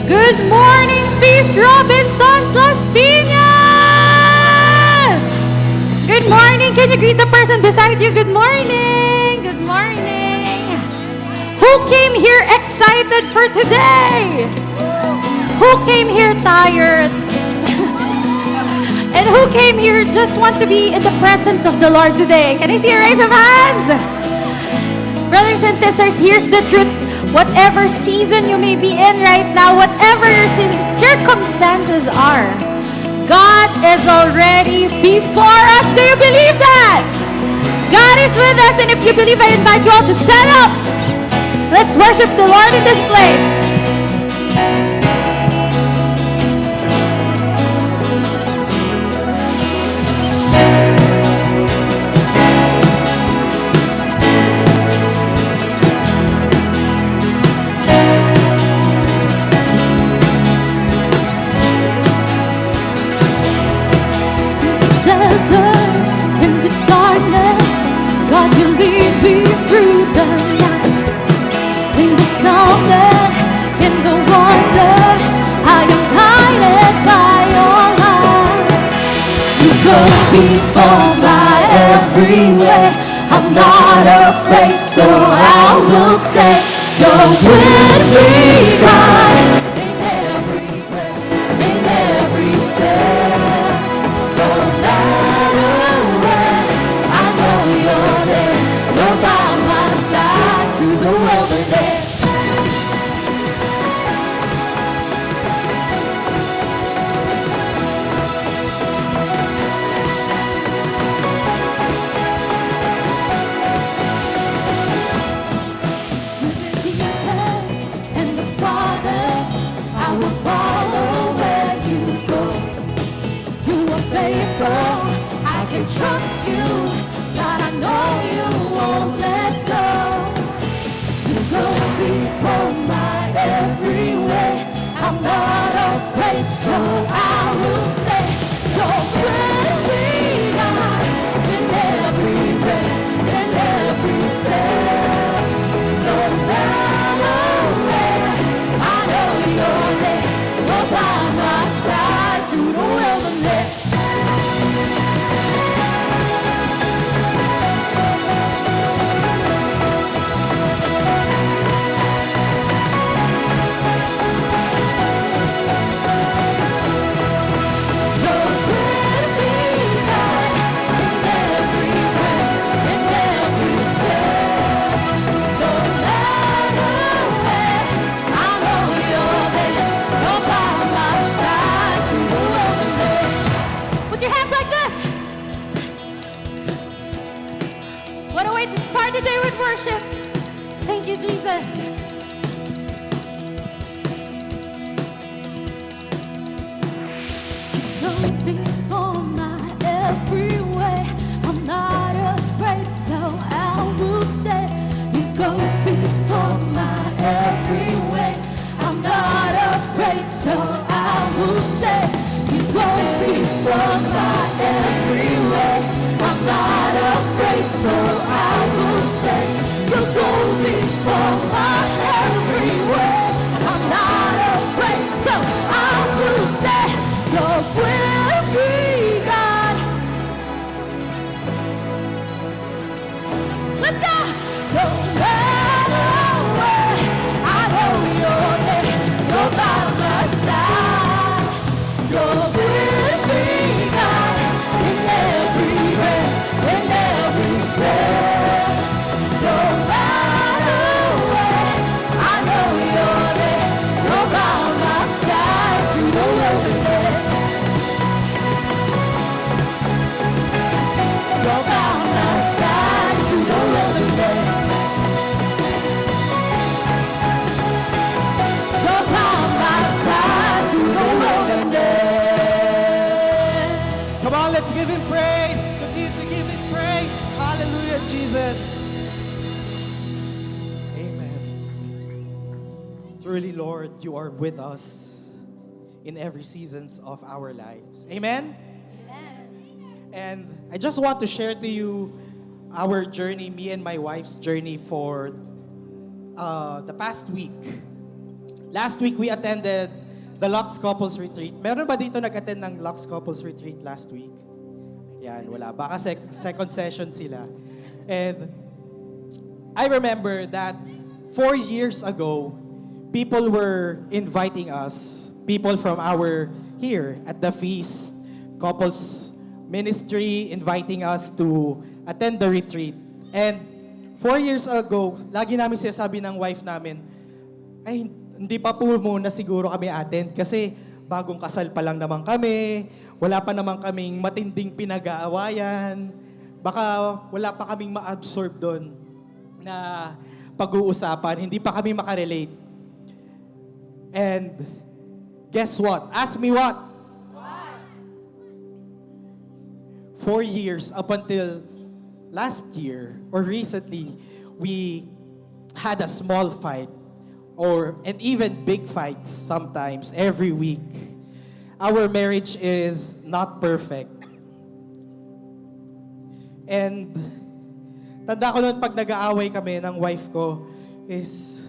Good morning, Feast Robinsons Las Piñas! Good morning. Can you greet the person beside you? Good morning. Good morning. Who came here excited for today? Who came here tired? And who came here just want to be in the presence of the Lord today? Can I see a raise of hands? Brothers and sisters, here's the truth. Whatever season you may be in right now, whatever your circumstances are, God is already before us. Do you believe that? God is with us, and if you believe, I invite you all to stand up. Let's worship the Lord in this place. Into darkness, God, you lead me through the night. In the summer, in the wonder, I am guided by your light. You go before my every way. I'm not afraid, so I will say, you're with me, God. In every breath, in every step. The wilderness. And the fathers, I will follow where you go. You are faithful, I can trust you. God, I know you won't let go. Go before my every way. I'm not afraid, so I will say, you're with me, God, in every breath, in every step. No matter where, I know you're there. You're by my side through the wilderness. What a way to start the day with worship. Thank you, Jesus. Go before my every way. I'm not afraid, so I will say, you go before my every way. I'm not afraid, so I will say, you go before my every way. I'm not afraid, so I will say, you go before my every way. I'm not afraid, so I will say, you're with me, God. Let's go. No matter where, I know you're there. You're by my side. You're with me, God, in every breath, in every step. No matter where, I know you're there. You're by my side through the wilderness. You're by my side through the wilderness. You're by my side through the wilderness. Come on, let's give him praise. Continue to give him praise. Hallelujah, Jesus. Amen. Truly, Lord, you are with us in every seasons of our lives. Amen? And I just want to share to you our journey, me and my wife's journey for the past week. Last week, we attended the Lux Couples Retreat. Meron ba dito nag-attend ng Lux Couples Retreat last week? Yan, wala. Baka second session sila. And I remember that 4 years ago, people were inviting us, people from our here at the feast, couples ministry, inviting us to attend the retreat. And 4 years ago, lagi namin sinasabi ng wife namin, ay, hindi pa po muna siguro kami attend kasi bagong kasal pa lang naman kami, wala pa naman kaming matinding pinag-aawayan, baka wala pa kaming ma-absorb doon na pag-uusapan, hindi pa kami makarelate. And guess what? Ask me what? 4 years up until last year or recently, we had a small fight and even big fights sometimes every week. Our marriage is not perfect. And tanda ko noon pag nag-aaway kami ng wife ko is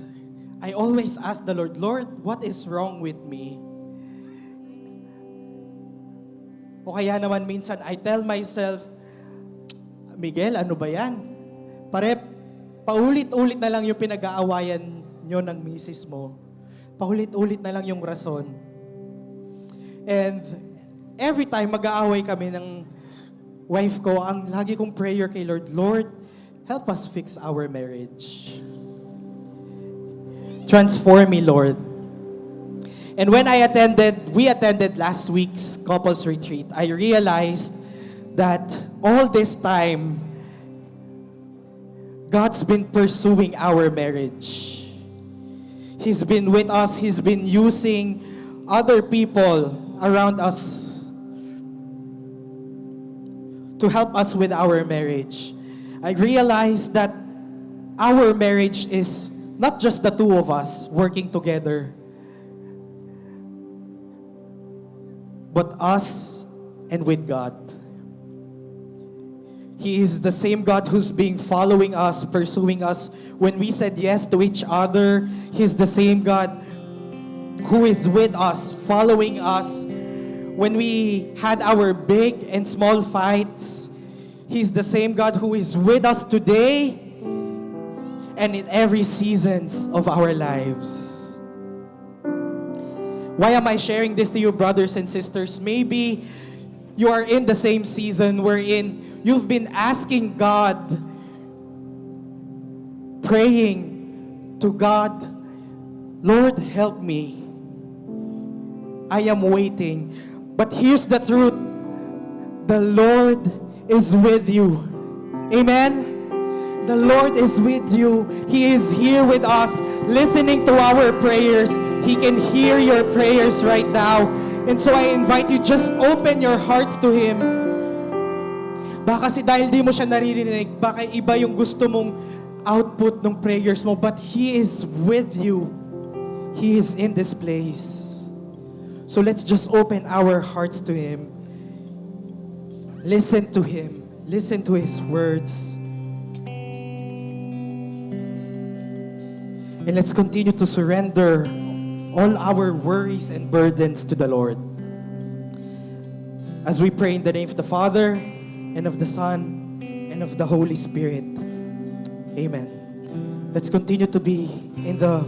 I always ask the Lord, Lord, what is wrong with me? O kaya naman minsan I tell myself, Miguel, ano ba yan? Paulit-ulit na lang yung pinag-aawayan nyo ng misis mo. Paulit-ulit na lang yung rason. And every time mag-aaway kami ng wife ko, ang lagi kong prayer kay Lord, Lord, help us fix our marriage. Transform me, Lord. And when we attended last week's couples retreat, I realized that all this time, God's been pursuing our marriage. He's been with us. He's been using other people around us to help us with our marriage. I realized that our marriage is not just the two of us working together, but us and with God. He is the same God who's been following us, pursuing us. When we said yes to each other, He's the same God who is with us, following us. When we had our big and small fights, He's the same God who is with us today and in every seasons of our lives. Why am I sharing this to you, brothers and sisters? Maybe you are in the same season wherein you've been asking God, praying to God, Lord, help me. I am waiting. But here's the truth. The Lord is with you. Amen? The Lord is with you. He is here with us, listening to our prayers. He can hear your prayers right now. And so I invite you, just open your hearts to Him. Baka kasi dahil di mo siya naririnig, baka iba yung gusto mong output ng prayers mo, but He is with you. He is in this place. So let's just open our hearts to Him. Listen to Him. Listen to His words. And let's continue to surrender all our worries and burdens to the Lord. As we pray in the name of the Father, and of the Son, and of the Holy Spirit. Amen. Let's continue to be in the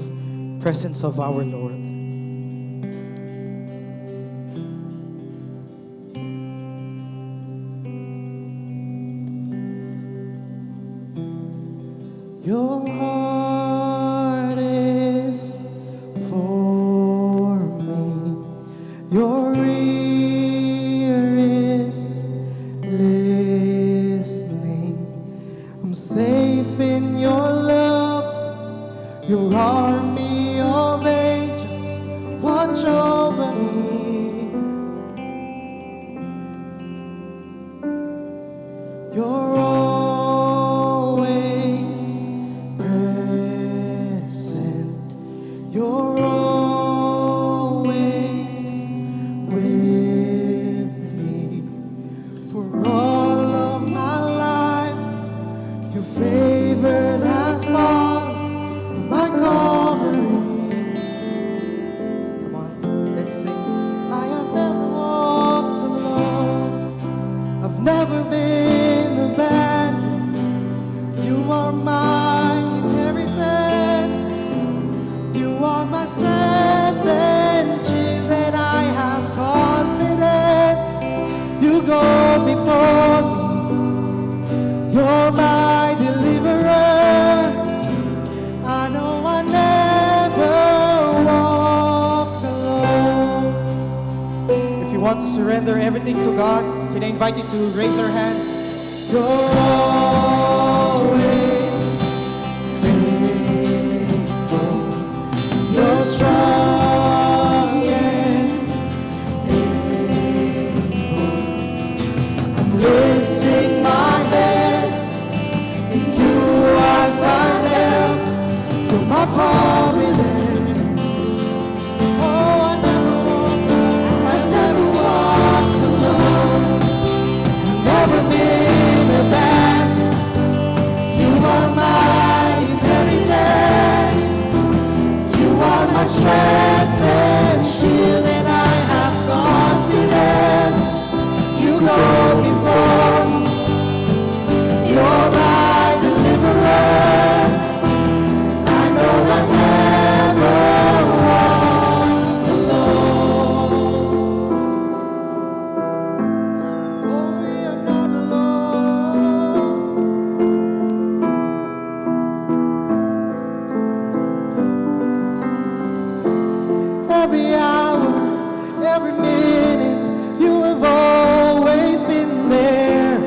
presence of our Lord. Your heart is for me. Your ear is listening. I'm safe in your love. Your army of angels watch over me. You're always present. You're always with me. For all of my life, your favor has fallen my covering. never been abandoned. You are my inheritance. You are my strength and shield, and I have confidence. You go before me. You're my deliverer. I know I never walk alone. If you want to surrender everything to God, can I invite you to raise our hands? You're always faithful. You're strong and able. I'm lifting my head. In you I find help. You're my providence. Oh, I never walked alone. Never been abandoned. You are my inheritance. You are my strength and shield, and I have confidence. You go before me. You're my deliverer. I know I never walk alone. Oh, we are not alone. Every hour, every minute, you have always been there.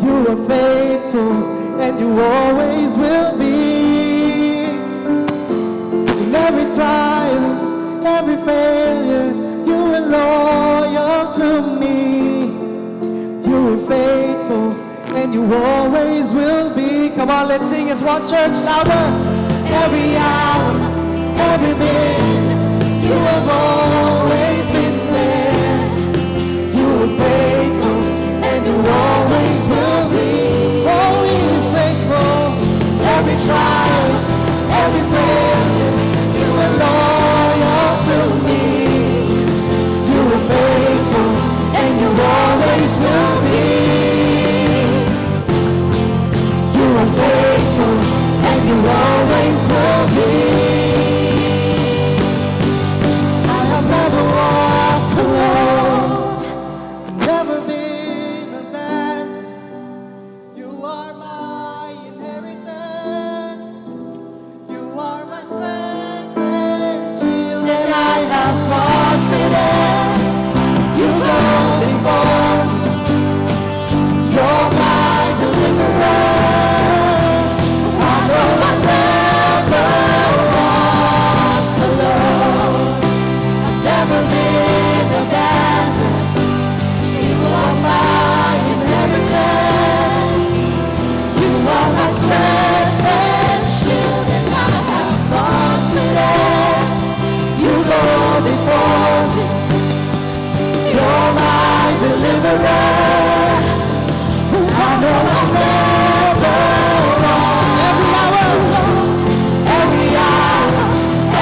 You are faithful, and you always will be. In every trial, every failure, you were loyal to me. You were faithful, and you always will be. Come on, let's sing as one church, louder. Every hour, every minute, you have always been there. You were faithful, and you always will be. Oh, He is faithful. Every trial, every failure, you were loyal to me. You were faithful, and you always will be. You are faithful, and you always will be. I have never walked alone, never been abandoned. You are my inheritance. You are my strength and shield, and I have confidence. You go before me. You're my deliverer. I know I never walk alone. I've never been abandoned. You are my inheritance. You are my strength and shield, and I have confidence. You go before me. You're my deliverer. I know I never walk. Every hour,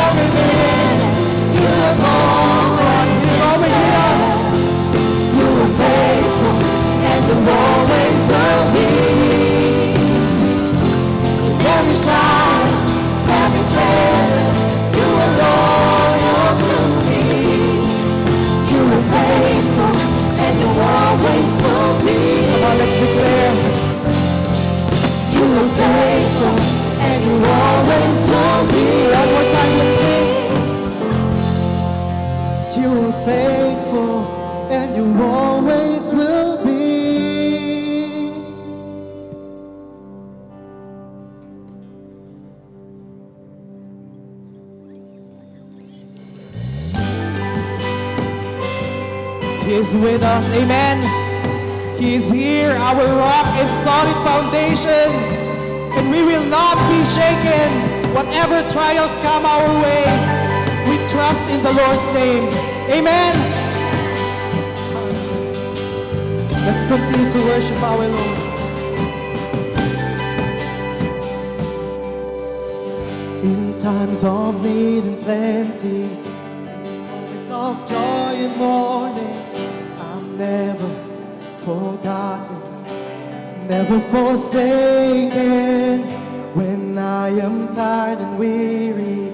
every minute, you have always been us. You are faithful, and you always will be. Every time, every failure, you are loyal to me. You are faithful, and you always will be. Come on, let's declare. You are faithful, and you always will be. One more time, let's sing. You are faithful, and you always will be. He is with us. Amen. He is here, our rock and solid foundation. And we will not be shaken. Whatever trials come our way, we trust in the Lord's name. Amen. Let's continue to worship our Lord. In times of need and plenty, moments of joy and mourning, I'm never forgotten, never forsaken. When I am tired and weary,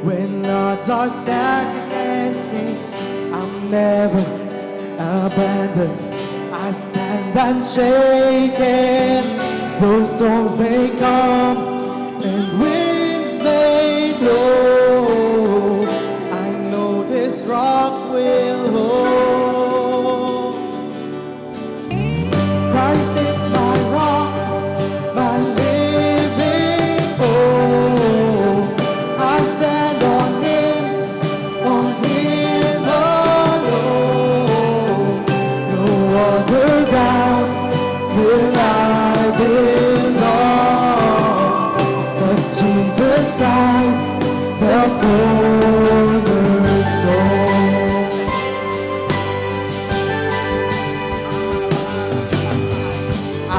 when odds are stacked against me, I'm never abandoned. I stand unshaken. Though storms may come and winds may blow, I know this rock will hold. Christ is my rock, my living hope. I stand on Him alone. No other ground will I belong, but Jesus Christ, the cornerstone.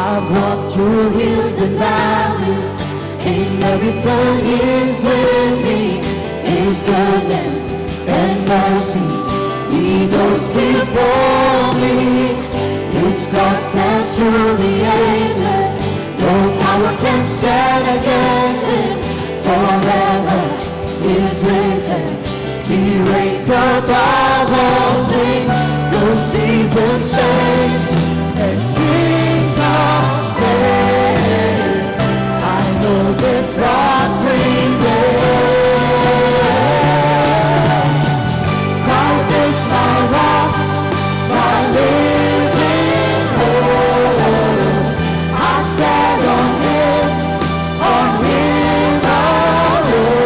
I've walked through hills and valleys, in every turn He's with me. His goodness and mercy, He goes before me. His cross stands through the ages, no power can stand against Him. Forever He's risen, He reigns above all things. No seasons change, and kingdoms fade. I know this rock remains. Christ is my rock, my living hope. I stand on Him alone.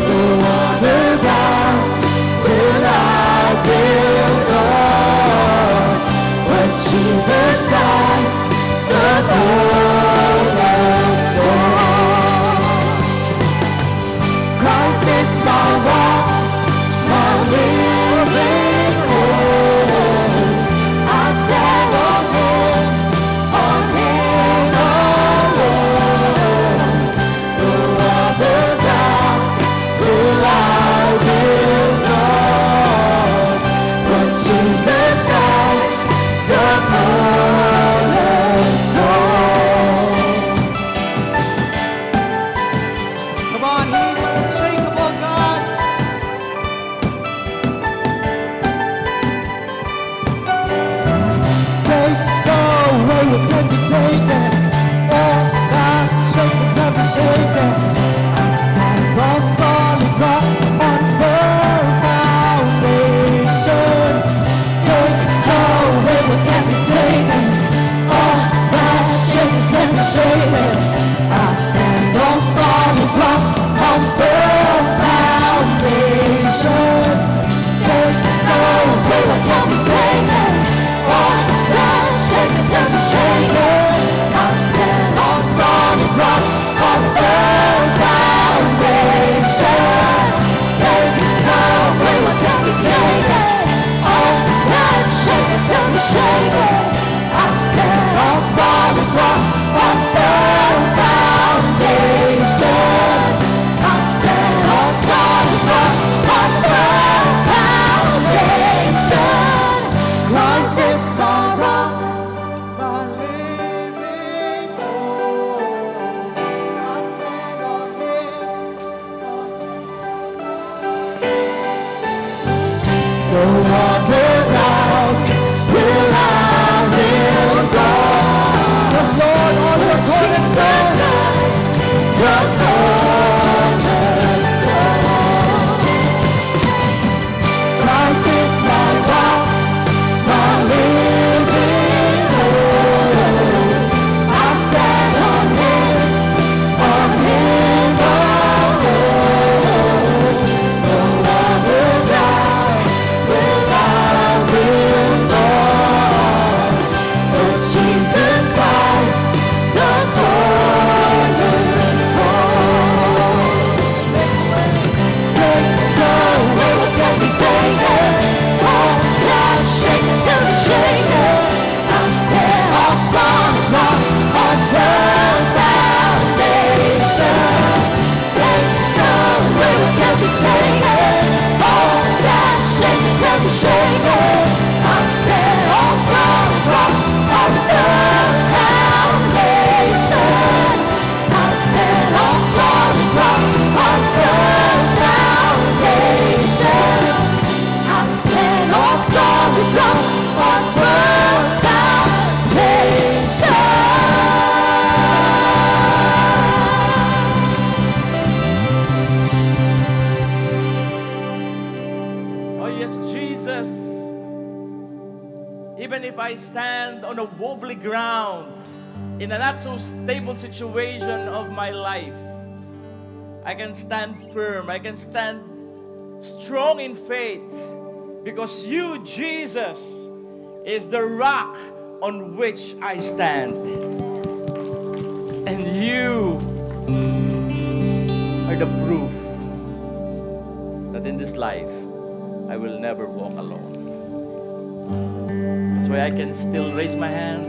No other ground will I build on, but Jesus Christ, the cornerstone. Christ is my rock, my living hope. I stand on Him alone. No other ground will I build on, but Jesus Christ, the cornerstone. Come on, He's an unshakable God. Take away what can be taken, all that shaken can be shaken. I stand on solid rock, on firm foundation. Take away what can be taken, all that shaken can be shaken. I stand on solid rock, on firm foundation. Take away what can be taken, all that shaken can be shaken. Even if I stand on a wobbly ground, in a not so stable situation of my life, I can stand firm. I can stand strong in faith because you, Jesus, is the rock on which I stand. And you are the proof that in this life, I will never walk alone. That's why I can still raise my hand.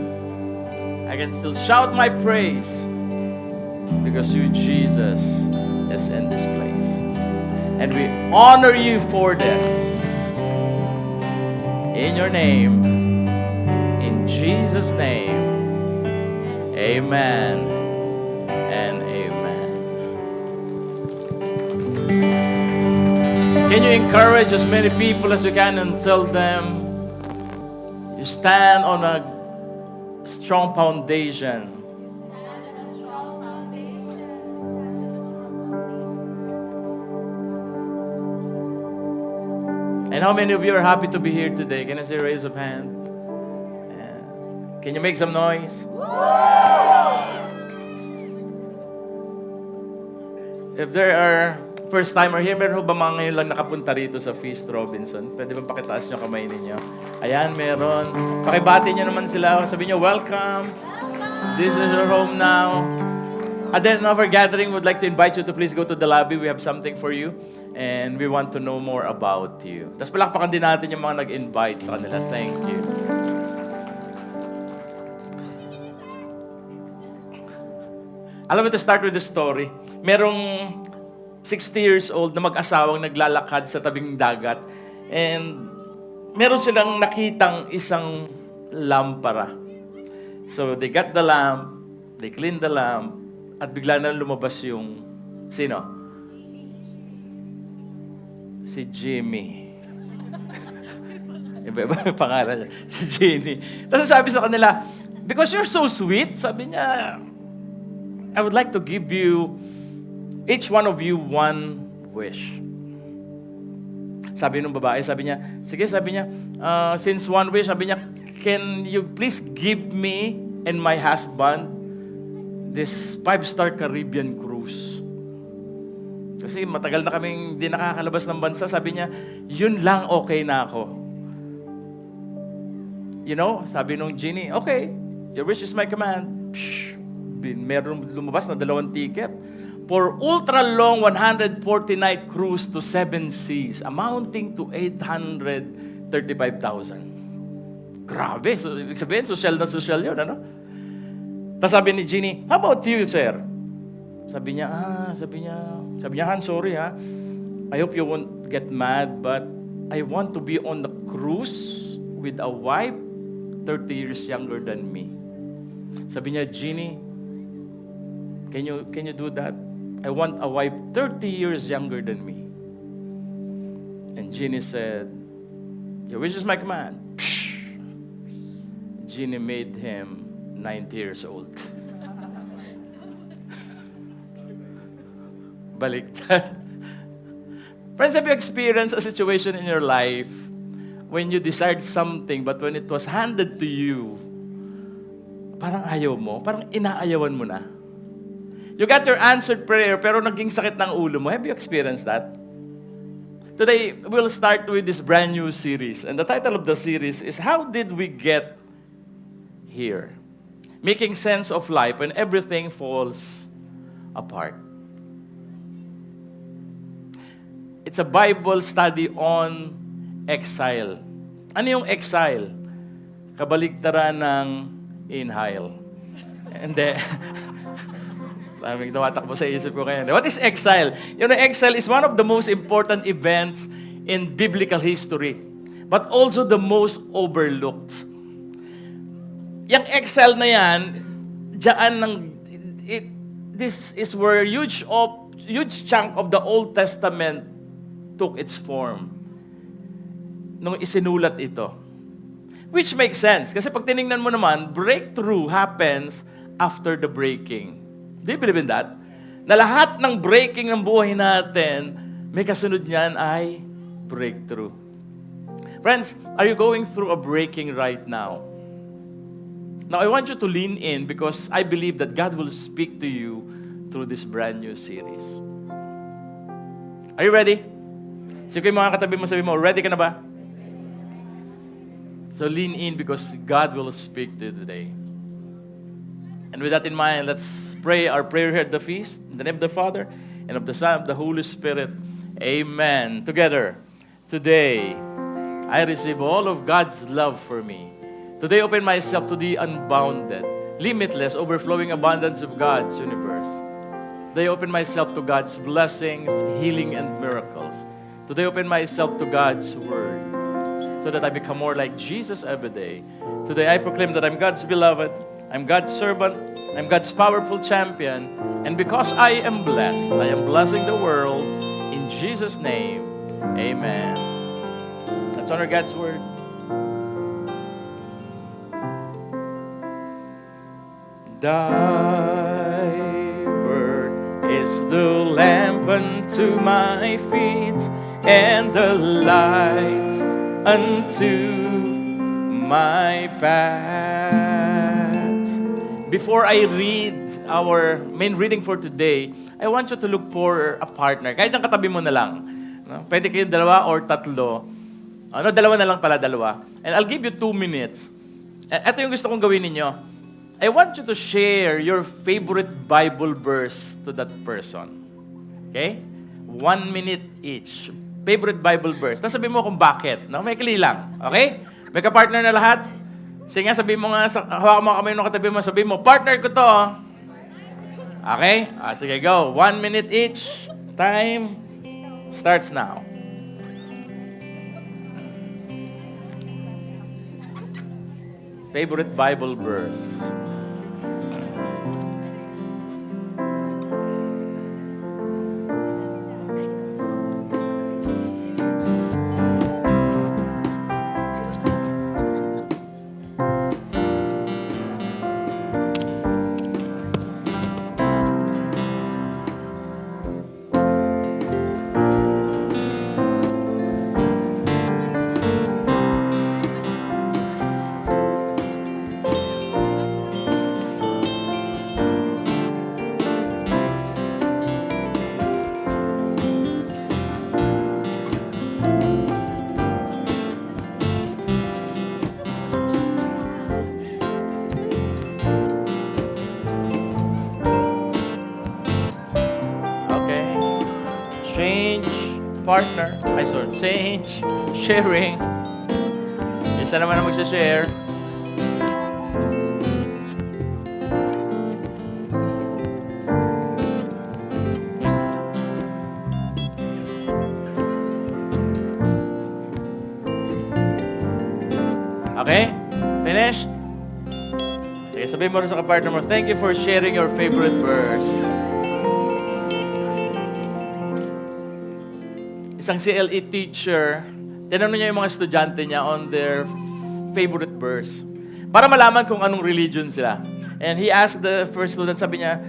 I can still shout my praise because you, Jesus, is in this place. And we honor you for this. In your name, in Jesus' name, amen and amen. Can you encourage as many people as you can and tell them you stand on a strong foundation? And how many of you are happy to be here today? Can I see a raise of hand? Yeah. Can you make some noise? If there are first-timer here, meron ba mga ngayon lang nakapunta rito sa Feast Robinson? Pwede ba pakitaas nyo kamay ninyo? Ayan, meron. Pakibati nyo naman sila. Sabi nyo, welcome. This is your home now. At the end of our gathering, we'd like to invite you to please go to the lobby. We have something for you. And we want to know more about you. Tapos palakpakan din natin yung mga nag-invite sa kanila. Thank you. Alam mo, to start with the story, merong 60 years old na mag-asawang naglalakad sa tabing dagat. And meron silang nakitang isang lampara. So they got the lamp, they cleaned the lamp, at bigla na lumabas yung, sino? Si Jimmy. Iba-iba yung pangalan niya. Si Jenny. Tapos sabi sa kanila, because you're so sweet, sabi niya, I would like to give you, each one of you, one wish. Sabi nung babae, sabi niya, sige, sabi niya, since one wish, sabi niya, can you please give me and my husband this 5-star Caribbean cruise? Kasi matagal na kaming di nakakalabas ng bansa. Sabi niya, yun lang okay na ako. You know, sabi nung Jeannie, okay, your wish is my command. Psh, meron lumabas na 2 ticket for ultra-long 140-night cruise to 7 seas, amounting to 835,000. Grabe. So, ibig sabihin, social na social yun, ano? Tapos sabi ni Jeannie, how about you, sir? Sabi niya, Han, sorry ha. I hope you won't get mad, but I want to be on the cruise with a wife 30 years younger than me. Sabi niya, Jeannie, can you do that? I want a wife 30 years younger than me. And Jeannie said, your wish is my command. Psh! Jeannie made him 90 years old. Baliktad. Friends, have you experienced a situation in your life when you desired something but when it was handed to you, parang ayaw mo, parang inaayawan mo na? You got your answered prayer pero naging sakit ng ulo mo. Have you experienced that? Today, we'll start with this brand new series. And the title of the series is, How Did We Get Here? Making sense of life when everything falls apart. It's a Bible study on exile. Ano yung exile? Kabaligtaran ng inhale. Hindi. Maraming tumatakbo sa isip ko ngayon. What is exile? You know, exile is one of the most important events in biblical history, but also the most overlooked. Yung exile na yan, this is where huge chunk of the Old Testament took its form nung isinulat ito. Which makes sense. Kasi pag tinignan mo naman, breakthrough happens after the breaking. Do you believe in that? Na lahat ng breaking ng buhay natin, may kasunod niyan ay breakthrough. Friends, are you going through a breaking right now? Now, I want you to lean in because I believe that God will speak to you through this brand new series. Are you ready? Sige yung mga katabi mo, sabi mo, ready ka na ba? So lean in because God will speak to you today. And with that in mind, let's pray our prayer here at the feast. In the name of the Father, and of the Son, and of the Holy Spirit. Amen. Together, today, I receive all of God's love for me. Today, open myself to the unbounded, limitless, overflowing abundance of God's universe. Today, open myself to God's blessings, healing, and miracles. Today, open myself to God's word so that I become more like Jesus every day. Today, I proclaim that I'm God's beloved, I'm God's servant, I'm God's powerful champion, and because I am blessing the world. In Jesus' name, amen. Let's honor God's word. Thy word is the lamp unto my feet and the light unto my path. Before I read our main reading for today, I want you to look for a partner. Kahit ang katabi mo na lang. No? Pwede kayong dalawa or tatlo. Dalawa na lang pala, dalawa. And I'll give you 2 minutes. Ito yung gusto kong gawin ninyo. I want you to share your favorite Bible verse to that person. Okay? 1 minute each. Favorite Bible verse. Tapos sabihin mo kung bakit. No? May kali lang. Okay? May ka-partner na lahat? Sige nga, sabihin mo nga, hawakan mo kamay nung katabi mo, sabihin mo, partner ko to. Okay? Sige, go. 1 minute each. Time starts now. Favorite Bible verse. Partner. Change. Sharing. Isa naman ang magsha-share. Okay? Finished? Sige, sabihin mo rin sa kapartner mo, thank you for sharing your favorite verse. Isang CLE teacher, tinanong niya yung mga estudyante niya on their favorite verse para malaman kung anong religion sila. And he asked the first student, sabi niya,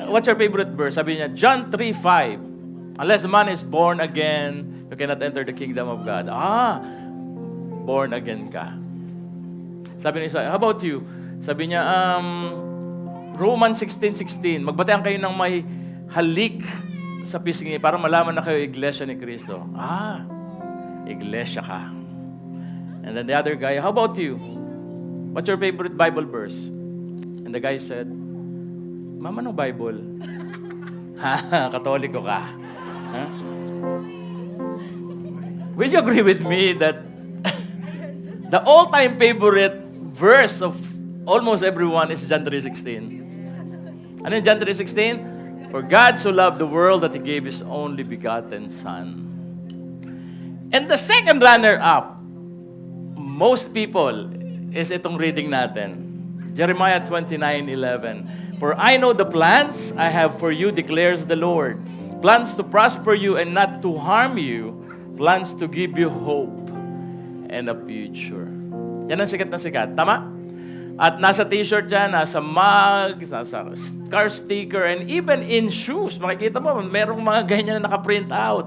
what's your favorite verse? Sabi niya, John 3:5. Unless man is born again, you cannot enter the kingdom of God. Born again ka. Sabi niya, how about you? Sabi niya, Romans 16:16. Magbatean kayo ng may halik sa pisngi para malaman na kayo iglesia ni Kristo. Iglesia ka. And then the other guy, how about you? What's your favorite Bible verse? And the guy said, Mama, anong Bible? Katoliko ka. Huh? Will you agree with me that the all-time favorite verse of almost everyone is John 3:16? Ano yung John 3:16? For God so loved the world that He gave His only begotten Son. And the second runner-up, most people, is itong reading natin. Jeremiah 29:11. For I know the plans I have for you, declares the Lord. Plans to prosper you and not to harm you. Plans to give you hope and a future. Yan ang sikat na sikat. Tama? At nasa t-shirt dyan, nasa mug, nasa car sticker, and even in shoes. Makikita mo, merong mga ganyan na naka-print out.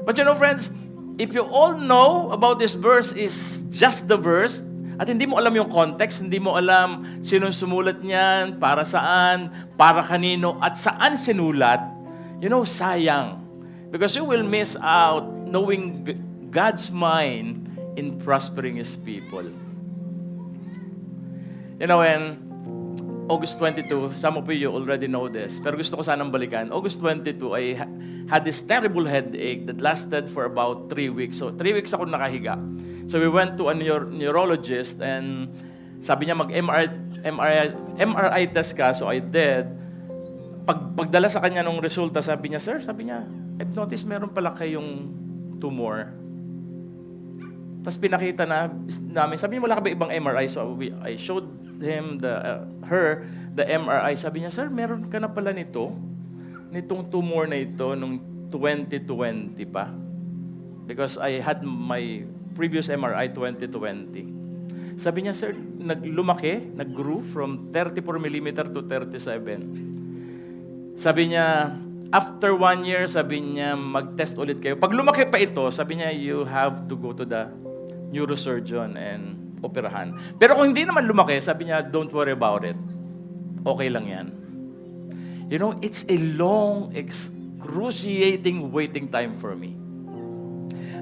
But you know, friends, if you all know about this verse is just the verse, at hindi mo alam yung context, hindi mo alam sinong sumulat niyan, para saan, para kanino, at saan sinulat, sayang. Because you will miss out knowing God's mind in prospering His people. And August 22, some of you already know this, pero gusto ko sanang balikan. August 22, I had this terrible headache that lasted for about 3 weeks. So, 3 weeks ako nakahiga. So, we went to a neurologist and sabi niya mag-MRI test ka. So, I did. Pagdala sa kanya ng resulta, sabi niya, I've noticed meron pala kayong tumor. Tapos pinakita namin, sabi niya, wala ka ba ibang MRI? So, I showed him her the MRI. Sabi niya, sir, meron ka na pala nitong tumor na ito nung 2020 pa. Because I had my previous MRI 2020. Sabi niya, sir, nag-grew from 34 mm to 37. Sabi niya, after 1 year, sabi niya, mag-test ulit kayo. Pag lumaki pa ito, sabi niya, you have to go to the neurosurgeon and operahan. Pero kung hindi naman lumaki, sabi niya, don't worry about it. Okay lang yan. It's a long, excruciating waiting time for me.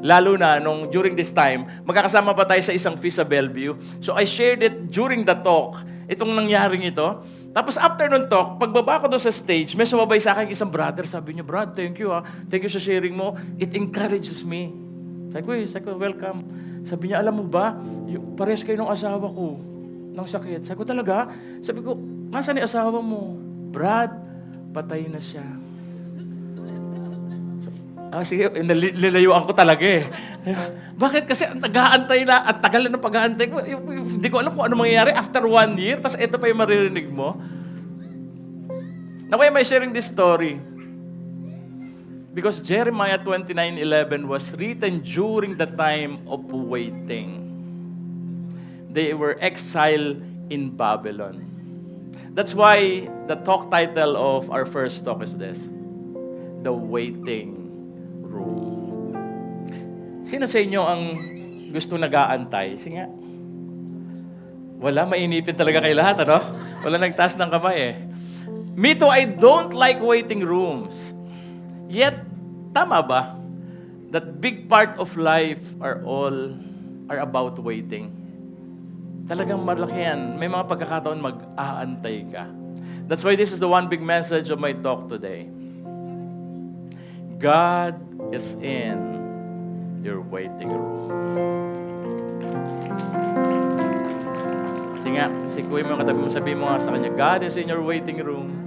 Lalo na during this time, magkakasama pa tayo sa isang feast sa Bellevue. So I shared it during the talk, itong nangyaring ito. Tapos after nung talk, pagbaba ko doon sa stage, may sumabay sa akin isang brother. Sabi niya, Brad, thank you. Thank you sa sharing mo. It encourages me. Sabi ko, welcome. Sabi niya, alam mo ba, pares kayo ng asawa ko ng sakit. Sabi ko, talaga? Sabi ko, nasaan ni asawa mo? Brad, patay na siya. Sige, nilayuan ko talaga eh. Bakit? Kasi ang taga-aantay na, ang tagal na ng pag-aantay ko. Hindi ko alam kung ano mangyayari after 1 year, tapos ito pa yung maririnig mo. Now, why am I sharing this story? Because Jeremiah 29:11 was written during the time of waiting. They were exiled in Babylon. That's why the talk title of our first talk is this, The Waiting Room. Sino sa inyo ang gusto nag-aantay? Sige nga. Wala, mainipin talaga kay lahat, ano? Wala nagtaas ng kamay eh. Me too, I don't like waiting rooms. Yet, tama ba? That big part of life are about waiting. Talagang malaki yan. May mga pagkakataon mag-aantay ka. That's why this is the one big message of my talk today. God is in your waiting room. Sige nga, sikuhin mo yung katabi mo, sabihin mo nga sa kanya, God is in your waiting room.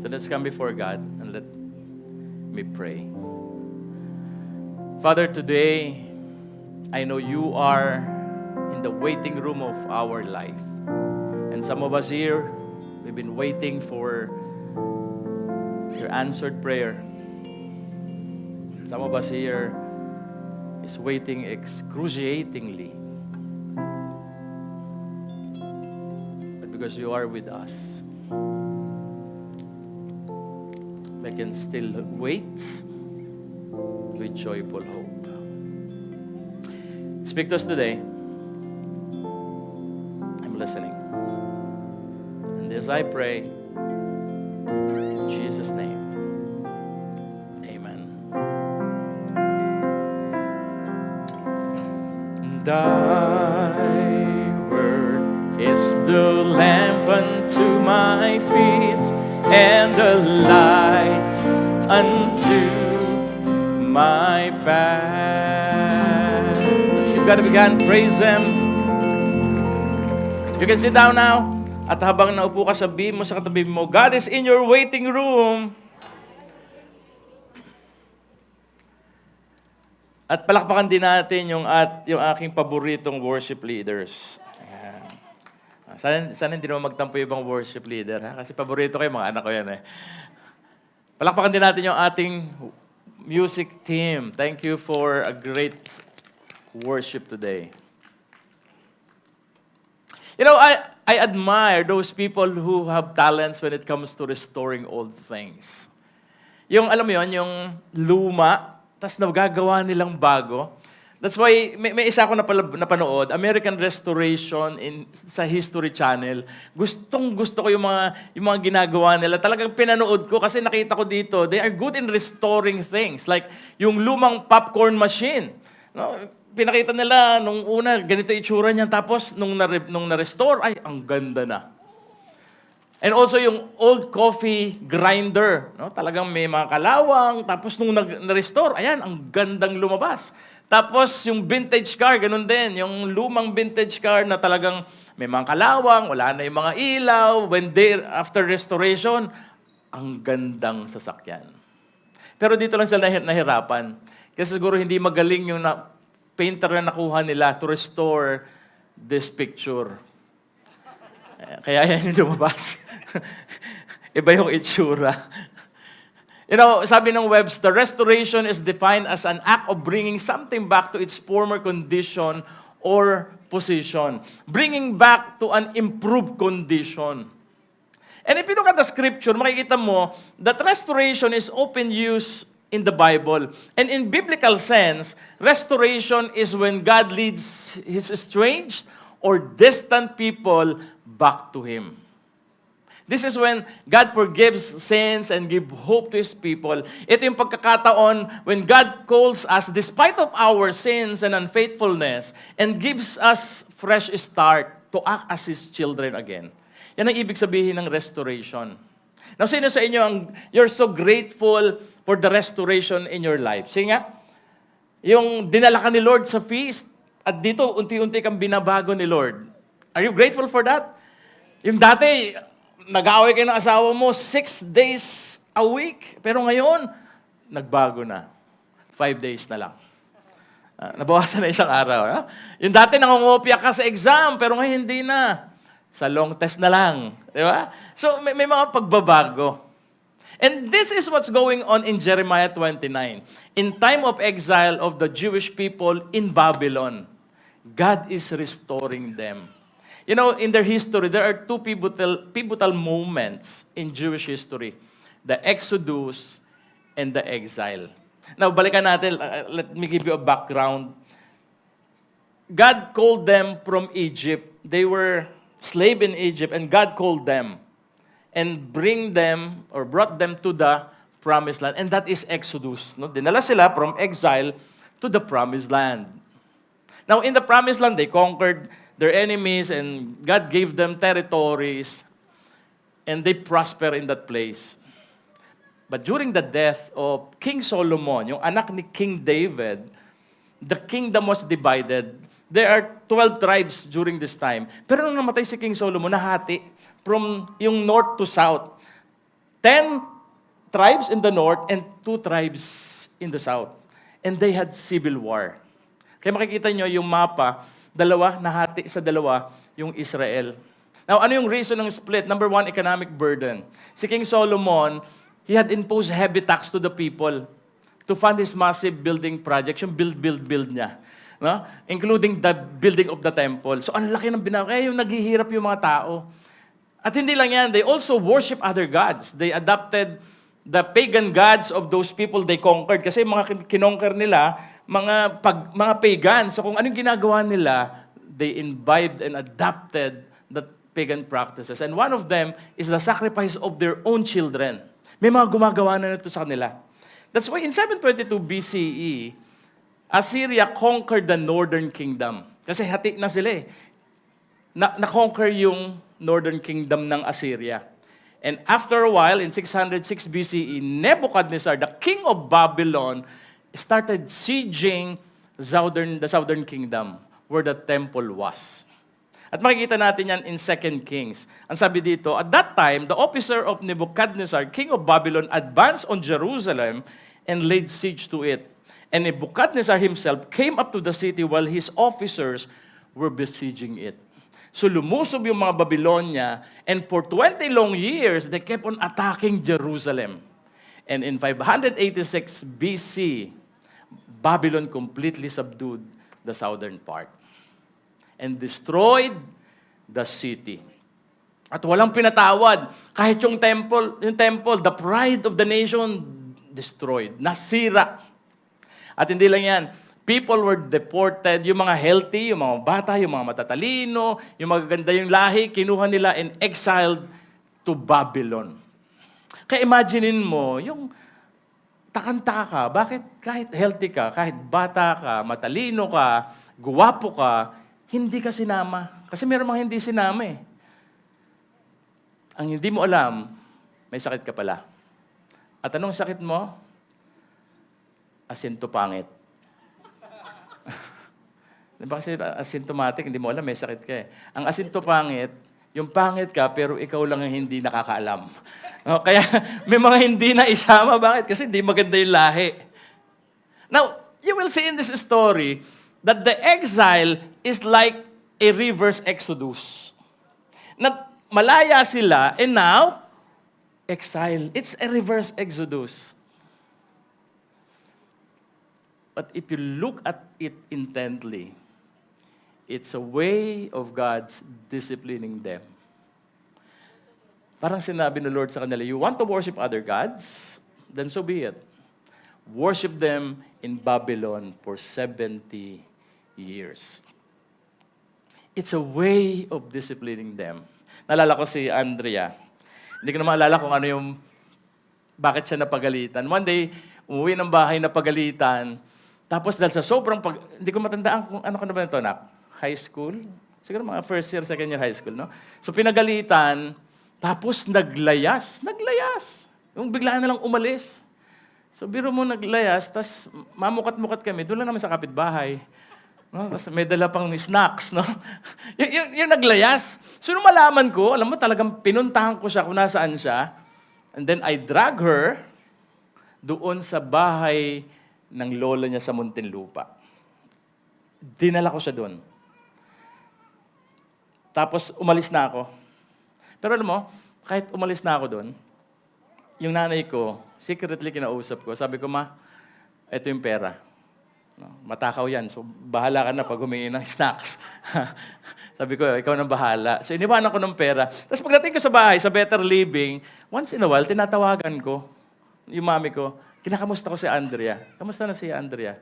So let's come before God and let me pray. Father, today, I know you are in the waiting room of our life. And some of us here, we've been waiting for your answered prayer. Some of us here is waiting excruciatingly. But because you are with us, we can still wait with joyful hope. Speak to us today. I'm listening. And as I pray, in Jesus' name, amen. Thy word is the lamp unto my feet and the light unto my path. You've got to begin, praise Him. You can sit down now. At habang naupo ka, sabihin mo sa katabi mo, God is in your waiting room. At palakpakan din natin yung aking paboritong worship leaders. Sana hindi naman magtampo yung ibang worship leader, ha? Kasi paborito kayo, mga anak ko yan eh. Palakpakan din natin yung ating music team. Thank you for a great worship today. You know, I admire those people who have talents when it comes to restoring old things. Yung, alam mo yon, yung luma, tas nagagawa nilang bago. That's why, may isa ako napanood, American Restoration sa History Channel. Gusto ko yung mga ginagawa nila. Talagang pinanood ko kasi nakita ko dito, they are good in restoring things. Like yung lumang popcorn machine. No? Pinakita nila nung una, ganito itsura niya. Tapos nung na-restore, ay, ang ganda na. And also yung old coffee grinder. No? Talagang may mga kalawang. Tapos nung na-restore, ayan, ang gandang lumabas. Tapos yung vintage car, ganun din. Yung lumang vintage car na talagang may mga kalawang, wala na yung mga ilaw. After restoration, ang gandang sasakyan. Pero dito lang sila nahirapan. Kasi siguro hindi magaling yung painter na nakuha nila to restore this picture. Kaya yan yung lumabas. Iba yung itsura. You know, sabi ng Webster, restoration is defined as an act of bringing something back to its former condition or position. Bringing back to an improved condition. And if you look at the scripture, makikita mo that restoration is often used in the Bible. And in biblical sense, restoration is when God leads His estranged or distant people back to Him. This is when God forgives sins and gives hope to His people. Ito yung pagkakataon when God calls us despite of our sins and unfaithfulness and gives us fresh start to act as His children again. Yan ang ibig sabihin ng restoration. Now, sino sa inyo you're so grateful for the restoration in your life? Sige nga, yung dinala ka ni Lord sa feast at dito unti-unti kang binabago ni Lord. Are you grateful for that? Yung dati, nag-aaway kayo ng asawa mo 6 days a week. Pero ngayon, nagbago na. 5 days na lang. Nabawasan na isang araw. Ha? Yung dati nangungopia ka sa exam, pero ngayon hindi na. Sa long test na lang. Di ba? So, may mga pagbabago. And this is what's going on in Jeremiah 29. In time of exile of the Jewish people in Babylon, God is restoring them. You know, in their history, there are two pivotal moments in Jewish history. The Exodus and the exile. Now, balikan natin. Let me give you a background. God called them from Egypt. They were slave in Egypt, and God called them and brought them to the promised land. And that is Exodus. No? Dinala sila from exile to the promised land. Now, in the promised land, they conquered their enemies, and God gave them territories, and they prosper in that place. But during the death of King Solomon, yung anak ni King David, the kingdom was divided. There are 12 tribes during this time. Pero nung namatay si King Solomon, nahati from yung north to south. 10 tribes in the north and 2 tribes in the south. And they had civil war. Kaya makikita nyo yung mapa, dalawa, nahati sa dalawa, yung Israel. Now, ano yung reason ng split? Number 1, economic burden. Si King Solomon, he had imposed heavy tax to the people to fund his massive building projects, yung build niya. No? Including the building of the temple. So, ang laki ng kaya yung naghihirap yung mga tao. At hindi lang yan, they also worship other gods. They adopted the pagan gods of those people they conquered. Kasi mga kinonquer nila, mga pagan. So kung anong ginagawa nila, they imbibed and adapted the pagan practices. And one of them is the sacrifice of their own children. May mga gumagawa na nito sa kanila. That's why in 722 BCE, Assyria conquered the northern kingdom. Kasi hati na sila eh. Na-conquer yung northern kingdom ng Assyria. And after a while, in 606 BCE, Nebuchadnezzar, the king of Babylon, started sieging the southern kingdom where the temple was. At makikita natin yan in 2 Kings. Ang sabi dito, at that time, the officer of Nebuchadnezzar, king of Babylon, advanced on Jerusalem and laid siege to it. And Nebuchadnezzar himself came up to the city while his officers were besieging it. So lumusob yung mga Babylonia, and for 20 long years, they kept on attacking Jerusalem. And in 586 BC, Babylon completely subdued the southern part and destroyed the city. At walang pinatawad. Kahit yung temple, the pride of the nation, destroyed, nasira. At hindi lang yan, people were deported, yung mga healthy, yung mga bata, yung mga matatalino, yung magaganda yung lahi, kinuha nila and exiled to Babylon. Kaya imaginein mo, yung takanta ka, bakit kahit healthy ka, kahit bata ka, matalino ka, guwapo ka, hindi ka sinama. Kasi meron mga hindi sinama eh. Ang hindi mo alam, may sakit ka pala. At anong sakit mo? Asinto pangit. Diba kasi asymptomatic, hindi mo alam, may sakit ka eh. Ang asinto pangit, yung pangit ka, pero ikaw lang ang hindi nakakaalam. No? Kaya may mga hindi na isama. Bakit? Kasi hindi maganda yung lahi. Now, you will see in this story that the exile is like a reverse exodus. Na malaya sila, and now, exile. It's a reverse exodus. But if you look at it intently, it's a way of God's disciplining them. Parang sinabi ng Lord sa kanila, you want to worship other gods? Then so be it. Worship them in Babylon for 70 years. It's a way of disciplining them. Naalala ko si Andrea. Hindi ko na maalala kung ano yung, bakit siya napagalitan. One day, umuwi ng bahay napagalitan. Tapos dahil sa sobrang hindi ko matandaan kung ano ka na ba ito, anak? High school? Siguro mga first year, second year high school, no? So pinagalitan, tapos naglayas. Naglayas. Yung biglaan na lang umalis. So biro mo naglayas, tapos mamukat-mukat kami, doon lang naman sa kapitbahay. No? Tapos may dala pang snacks, no? yung naglayas. So nung malaman ko, alam mo talagang pinuntahan ko siya kung nasaan siya. And then I drag her doon sa bahay ng lola niya sa Muntinlupa. Dinala ko siya doon. Tapos umalis na ako. Pero alam mo, kahit umalis na ako doon, yung nanay ko, secretly kinausap ko, sabi ko, ma, ito yung pera. No, matakaw yan, so bahala ka na pag humingi ng snacks. Sabi ko, ikaw nang bahala. So iniwanan ko ng pera. Tapos pagdating ko sa bahay, sa Better Living, once in a while, tinatawagan ko, yung mami ko, kinakamusta ko si Andrea. Kamusta na si Andrea?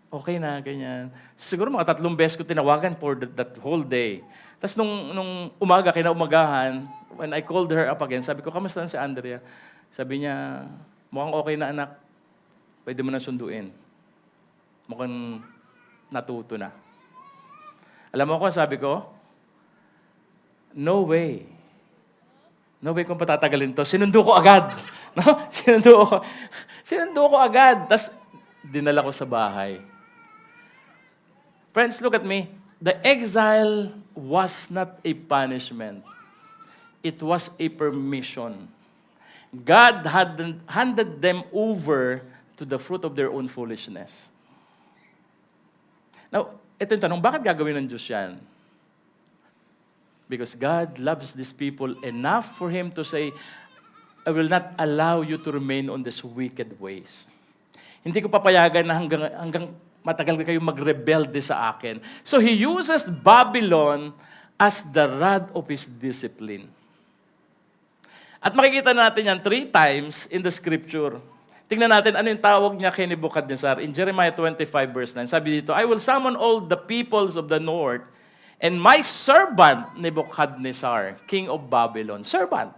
Okay na, ganyan. Siguro mga 3 beses ko tinawagan for that whole day. Tapos nung umaga, kinaumagahan, when I called her up again, sabi ko, kamusta na si Andrea? Sabi niya, mukhang okay na anak. Pwede mo na sunduin. Mukhang natuto na. Alam mo ko, sabi ko, no way. No way kung patatagalin to. Sinundo ko agad. No? Sinundo ko agad. Tapos, dinala ko sa bahay. Friends, look at me. The exile was not a punishment. It was a permission. God had handed them over to the fruit of their own foolishness. Now, ito yung tanong, bakit gagawin ng Diyos yan? Because God loves these people enough for Him to say, I will not allow you to remain on these wicked ways. Hindi ko papayagan na hanggang matagal kayo magrebelde sa akin. So He uses Babylon as the rod of His discipline. At makikita natin yan 3 times in the scripture. Tingnan natin ano yung tawag niya kay Nebuchadnezzar. In Jeremiah 25 verse 9, sabi dito, I will summon all the peoples of the north and my servant Nebuchadnezzar, king of Babylon. Servant.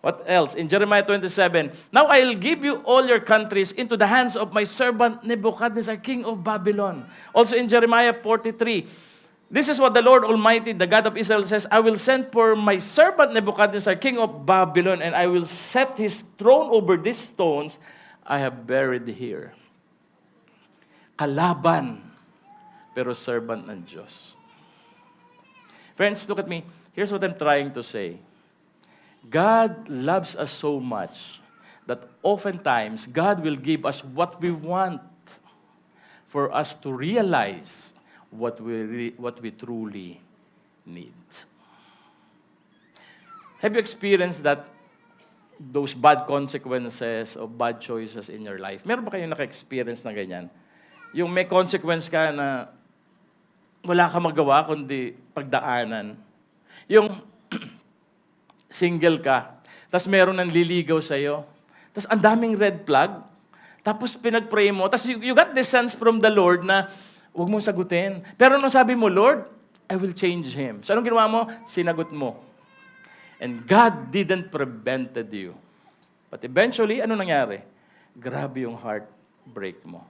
What else? In Jeremiah 27, now I will give you all your countries into the hands of my servant Nebuchadnezzar, king of Babylon. Also in Jeremiah 43, this is what the Lord Almighty, the God of Israel says, I will send for my servant Nebuchadnezzar, king of Babylon, and I will set his throne over these stones I have buried here. Kalaban, pero servant ng Diyos. Friends, look at me. Here's what I'm trying to say. God loves us so much that oftentimes God will give us what we want for us to realize what we truly need. Have you experienced that? Those bad consequences of bad choices in your life. Meron ba kayong naka-experience na ganyan? Yung may consequence ka na wala ka magawa kundi pagdaanan. Yung single ka, tapos meron nang liligaw sa'yo, Tapos ang daming red flag. Tapos pinag-pray mo. Tapos you got this sense from the Lord na huwag mong sagutin. Pero nung sabi mo, Lord, I will change him. So anong ginawa mo? Sinagot mo. And God didn't prevented you. But eventually, ano nangyari? Grabe yung heartbreak mo.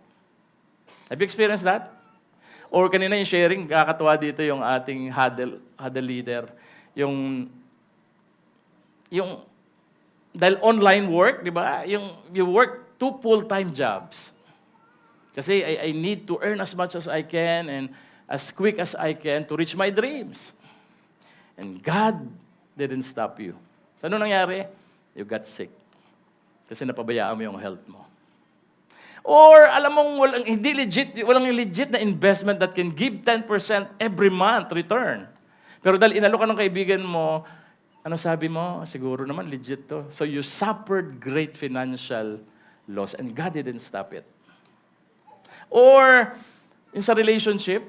Have you experienced that? Or kanina yung sharing, kakatawa dito yung ating huddle leader. Yung dahil online work, di ba? You work 2 full-time jobs. Kasi I need to earn as much as I can and as quick as I can to reach my dreams. And God didn't stop you. So ano nangyari? You got sick. Kasi napabayaan mo yung health mo. Or alam mong walang legit na investment that can give 10% every month return. Pero dahil inalo ka ng kaibigan mo, ano sabi mo? Siguro naman legit to. So you suffered great financial loss and God didn't stop it. Or in sa relationship,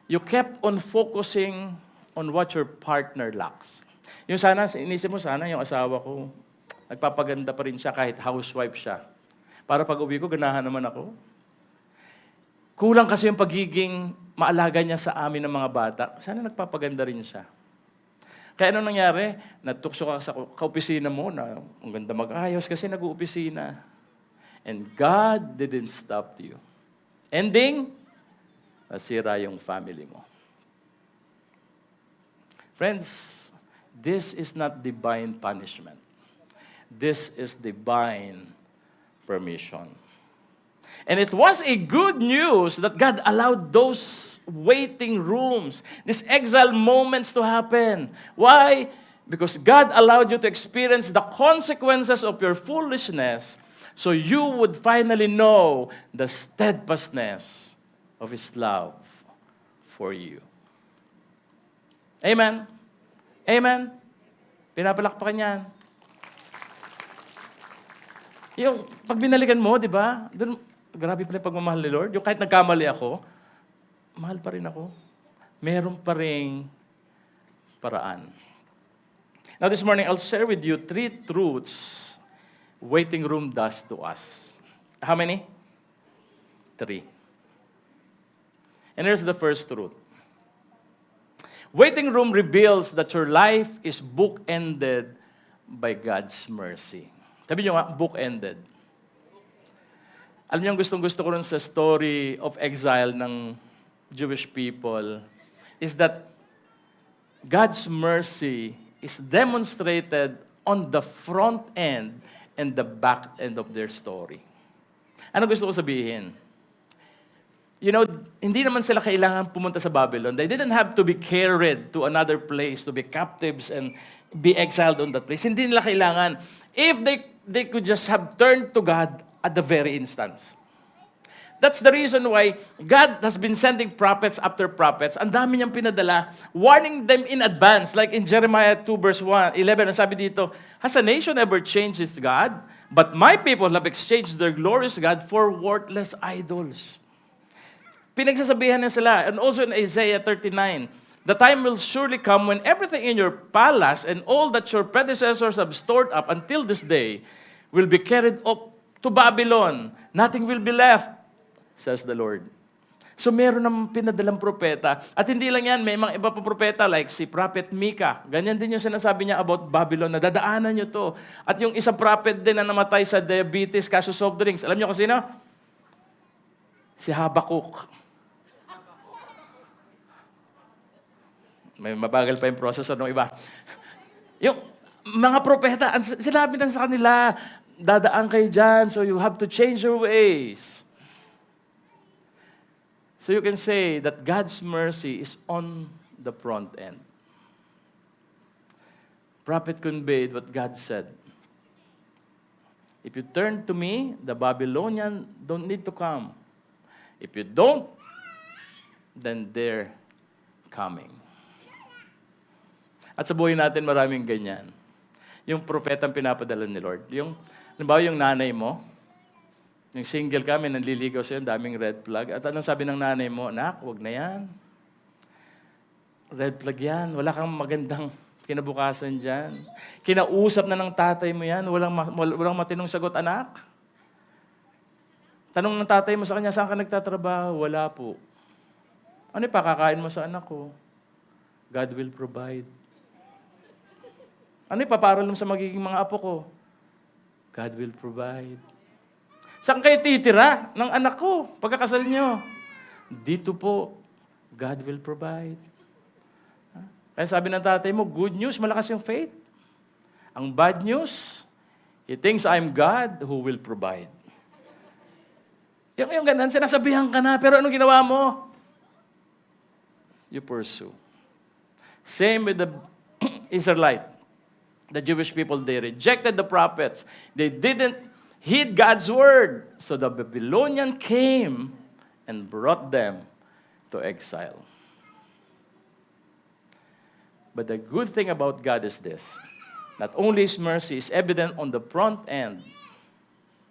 you kept on focusing on what your partner lacks. Yung sana, inisip mo sana yung asawa ko, nagpapaganda pa rin siya kahit housewife siya. Para pag uwi ko, ganahan naman ako. Kulang kasi yung pagiging maalaga niya sa amin ng mga bata. Sana nagpapaganda rin siya. Kaya ano nangyari? Natukso ka sa kaopisina mo na ang ganda mag-ayos kasi nag-uopisina. And God didn't stop you. Ending, nasira yung family mo. Friends, this is not divine punishment. This is divine permission. And it was a good news that God allowed those waiting rooms, these exile moments to happen. Why? Because God allowed you to experience the consequences of your foolishness so you would finally know the steadfastness of His love for you. Amen? Amen? Pinapalakpakan yan. Yung pag binalikan mo, di ba? Doon, grabe pala yung pagmamahal ni Lord. Yung kahit nagkamali ako, mahal pa rin ako. Meron pa ring paraan. Now this morning, I'll share with you 3 truths waiting room does to us. How many? 3. And here's the first truth. Waiting room reveals that your life is bookended by God's mercy. Sabi niyo nga, book-ended. Alam niyo, gustong-gusto ko rin sa story of exile ng Jewish people is that God's mercy is demonstrated on the front end and the back end of their story. Ano gusto ko sabihin? You know, hindi naman sila kailangan pumunta sa Babylon. They didn't have to be carried to another place, to be captives and be exiled on that place. Hindi nila kailangan. If they could just have turned to God at the very instance. That's the reason why God has been sending prophets after prophets. Ang dami niyang pinadala, warning them in advance. Like in Jeremiah 2 verse 11, ang sabi dito, has a nation ever changed its God? But my people have exchanged their glorious God for worthless idols. Pinagsasabihan niya sila. And also in Isaiah 39, the time will surely come when everything in your palace and all that your predecessors have stored up until this day will be carried up to Babylon. Nothing will be left, says the Lord. So meron ng pinadalang propeta. At hindi lang yan, may mga iba pa propeta like si Prophet Micah. Ganyan din yung sinasabi niya about Babylon, na dadaanan nyo to. At yung isang prophet din na namatay sa diabetes, kaso soft drinks. Alam nyo kung sino? Si Habakkuk. May mabagal pa yung process ng iba. Yung mga propeta, sinabi lang sa kanila, dadaan kayo dyan, so you have to change your ways. So you can say that God's mercy is on the front end. Prophet conveyed what God said. If you turn to me, the Babylonian don't need to come. If you don't, then they're coming. At sa buhay natin, maraming ganyan. Yung propetang pinapadala ni Lord. Yung, halimbawa yung nanay mo, yung single kami, nanliligaw sa'yo, daming red flag. At anong sabi ng nanay mo? Nak, wag na yan. Red flag yan. Wala kang magandang Kinabukasan dyan. Kinausap na ng tatay mo yan. Walang matinong sagot, anak. Tanong ng tatay mo sa kanya, saan ka nagtatrabaho? Wala po. Ano ipakakain mo sa anak ko? God will provide. Ano ipaparal mo sa magiging mga apo ko? God will provide. Saan kayo titira ng anak ko pagkakasal nyo? Dito po. God will provide. Kaya sabi ng tatay mo, good news, malakas yung faith. Ang bad news, he thinks I'm God who will provide. Yung ganun, sinasabihan ka na, pero anong ginawa mo? You pursue. Same with the Israelite, the Jewish people, they rejected the prophets. They didn't heed God's word. So the Babylonian came and brought them to exile. But the good thing about God is this. Not only His mercy is evident on the front end,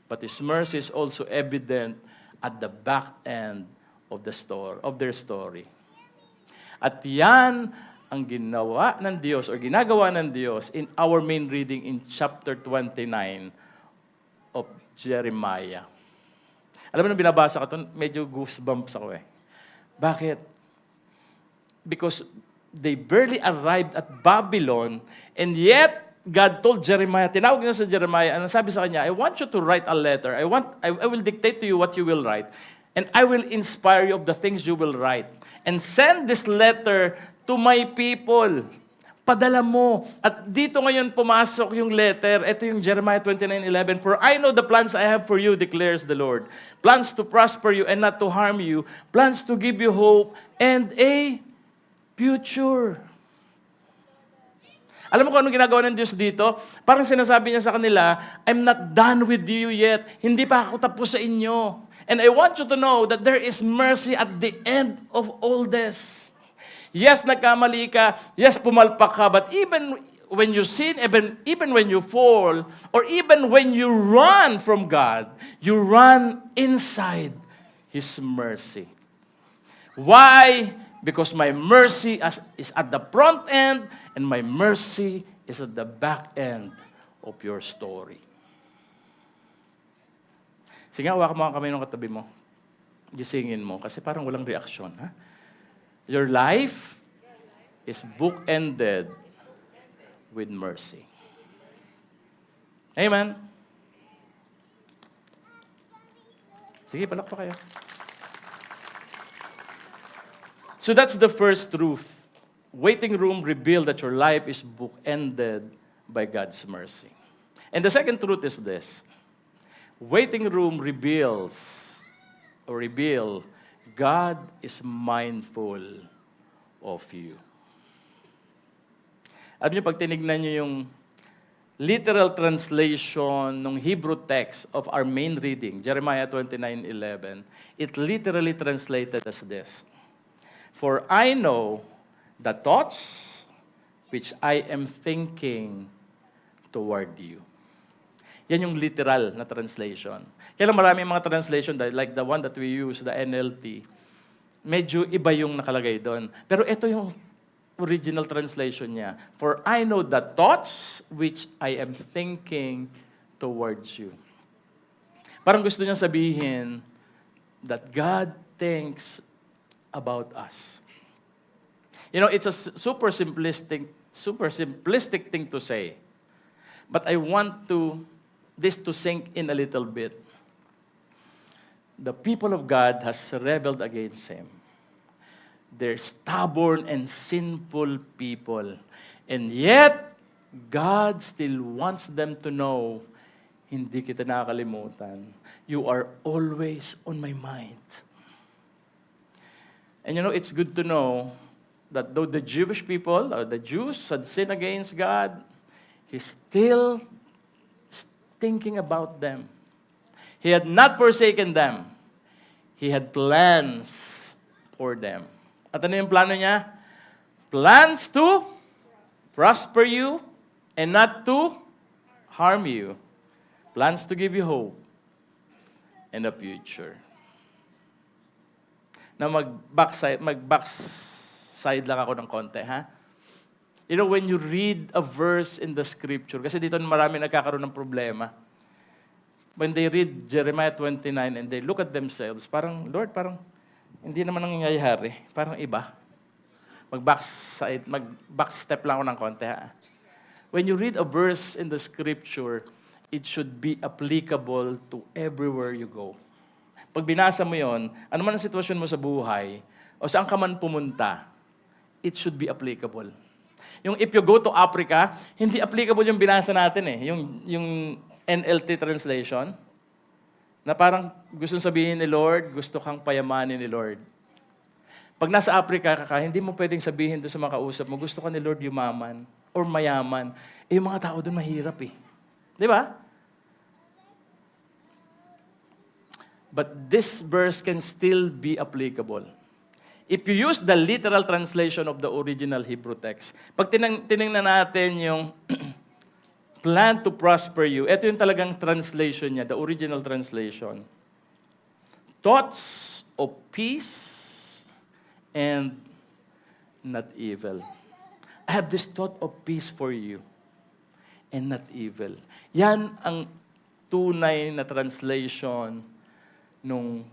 but His mercy is also evident at the back end of their story. At yan ang ginawa ng Diyos or ginagawa ng Diyos in our main reading in chapter 29 of Jeremiah. Alam mo, nung binabasa ko ito, medyo goosebumps ako eh. Bakit? Because they barely arrived at Babylon, and yet God told Jeremiah, tinawag niya sa Jeremiah, and sabi sa kanya, I want you to write a letter. I will dictate to you what you will write, and I will inspire you of the things you will write. And send this letter to my people. Padala mo. At dito ngayon pumasok yung letter. Ito yung Jeremiah 29:11. For I know the plans I have for you, declares the Lord. Plans to prosper you and not to harm you. Plans to give you hope and a future. Alam mo kung anong ginagawa ng Diyos dito? Parang sinasabi niya sa kanila, I'm not done with you yet. Hindi pa ako tapos sa inyo. And I want you to know that there is mercy at the end of all this. Yes, nagkamali ka. Yes, pumalpak ka. But even when you sin, even when you fall, or even when you run from God, you run inside His mercy. Why? Because my mercy is at the front end and my mercy is at the back end of your story. Sige, hawakan mo ang kamay ng katabi mo. Gisingin mo kasi parang walang reaksyon. Ha? Your life is bookended with mercy. Amen? Sige, palakpak kayo. So that's the first truth. Waiting room revealed that your life is bookended by God's mercy. And the second truth is this. Waiting room reveal God is mindful of you. Alam niyo, pag tinignan niyo yung literal translation ng Hebrew text of our main reading, Jeremiah 29:11, it literally translated as this. For I know the thoughts which I am thinking toward you. Yan yung literal na translation. Kaya lang maraming mga translation, like the one that we use, the NLT, medyo iba yung nakalagay doon. Pero ito yung original translation niya. For I know the thoughts which I am thinking towards you. Parang gusto niya sabihin that God thinks about us. You know, it's a super simplistic thing to say. But I want this to sink in a little bit. The people of God has rebelled against Him. They're stubborn and sinful people. And yet, God still wants them to know, hindi kita nakakalimutan. You are always on my mind. And you know, it's good to know that though the Jewish people, or the Jews, had sinned against God, He's still thinking about them. He had not forsaken them. He had plans for them. At ano yung plano niya? Plans to prosper you and not to harm you. Plans to give you hope and a future. Na mag-backside lang ako ng konti, ha? You know, when you read a verse in the scripture, kasi dito marami nagkakaroon ng problema. When they read Jeremiah 29 and they look at themselves, parang, Lord, parang hindi naman nangyayari. Parang iba. Mag-backstep lang ako ng konti, ha? When you read a verse in the scripture, it should be applicable to everywhere you go. Pag binasa mo yon, ano man ang sitwasyon mo sa buhay, o saan ka man pumunta, it should be applicable. Yung if you go to Africa, hindi applicable yung binasa natin eh. Yung NLT translation, na parang gusto sabihin ni Lord, gusto kang payamanin ni Lord. Pag nasa Africa ka, hindi mo pwedeng sabihin doon sa mga kausap mo, gusto ka ni Lord yumaman or mayaman. Eh, yung mga tao doon mahirap eh. Di ba? But this verse can still be applicable. If you use the literal translation of the original Hebrew text, pag tinignan natin yung plan to prosper you, ito yung talagang translation niya, the original translation. Thoughts of peace and not evil. I have this thought of peace for you and not evil. Yan ang tunay na translation nung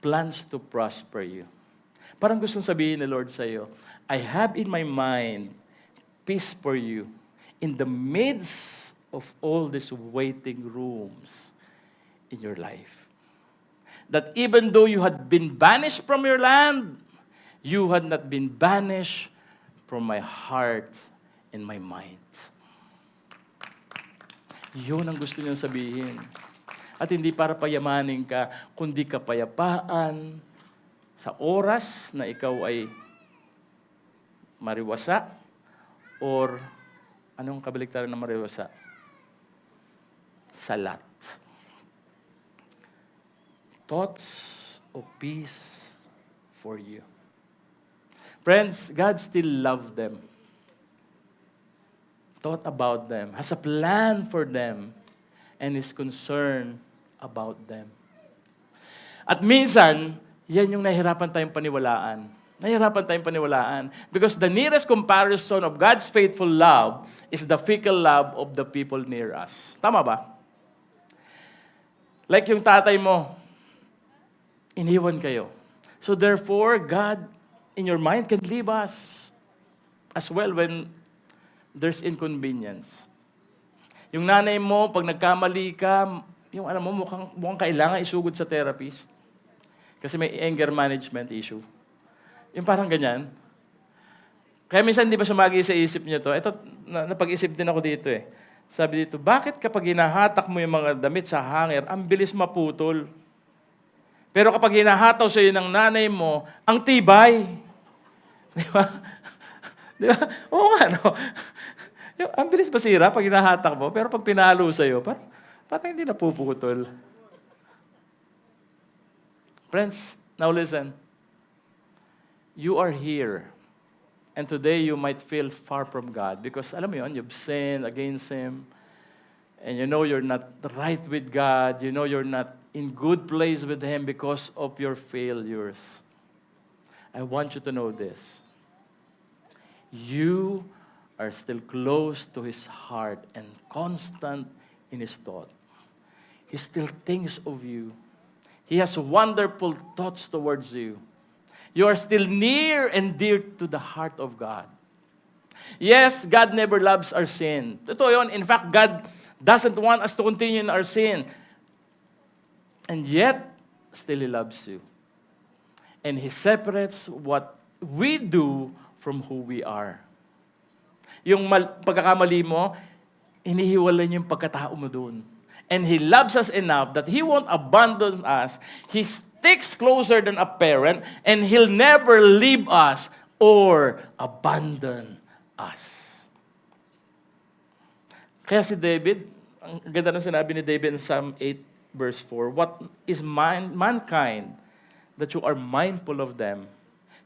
plans to prosper you. Parang gustong sabihin ni Lord sa iyo, I have in my mind peace for you in the midst of all these waiting rooms in your life. That even though you had been banished from your land, you had not been banished from my heart and my mind. Yun ang gusto niyang sabihin. At hindi para payamanin ka, kundi kapayapaan sa oras na ikaw ay mariwasa or anong kabaliktaran ng mariwasa? Salat. Thoughts of peace for you. Friends, God still loves them. Thought about them, has a plan for them, and is concerned about them. At minsan, yan yung nahihirapan tayong paniwalaan. Nahihirapan tayong paniwalaan. Because the nearest comparison of God's faithful love is the fickle love of the people near us. Tama ba? Like yung tatay mo, iniwan kayo. So therefore, God, in your mind, can leave us as well when there's inconvenience. Yung nanay mo, pag nagkamali ka, yung alam mo, mukhang kailangan isugod sa therapist. Kasi may anger management issue. Yung parang ganyan. Kaya minsan di ba sumagi sa isip niyo to? Ito, napag-isip din ako dito eh. Sabi dito, bakit kapag hinahatak mo yung mga damit sa hanger, ang bilis maputol? Pero kapag hinahataw sa iyo ng nanay mo, ang tibay. Di ba? Di ba? Oo nga, no? Yung, ang bilis masira pag hinahatak mo, pero pag pinalo sa iyo, parang hindi napuputol. Friends, now listen. You are here. And today you might feel far from God because, alam mo yun, you've sinned against Him. And you know you're not right with God. You know you're not in good place with Him because of your failures. I want you to know this. You are still close to His heart and constant in His thought. He still thinks of you. He has wonderful thoughts towards you. You are still near and dear to the heart of God. Yes, God never loves our sin. Totoo yun. In fact, God doesn't want us to continue in our sin. And yet, still He loves you. And He separates what we do from who we are. Yung pagkakamali mo, hinihiwalay niyo yung pagkatao mo doon. And He loves us enough that He won't abandon us. He sticks closer than a parent, and He'll never leave us or abandon us. Kaya si David, ang ganda ng sinabi ni David in Psalm 8, verse 4, what is mankind that you are mindful of them?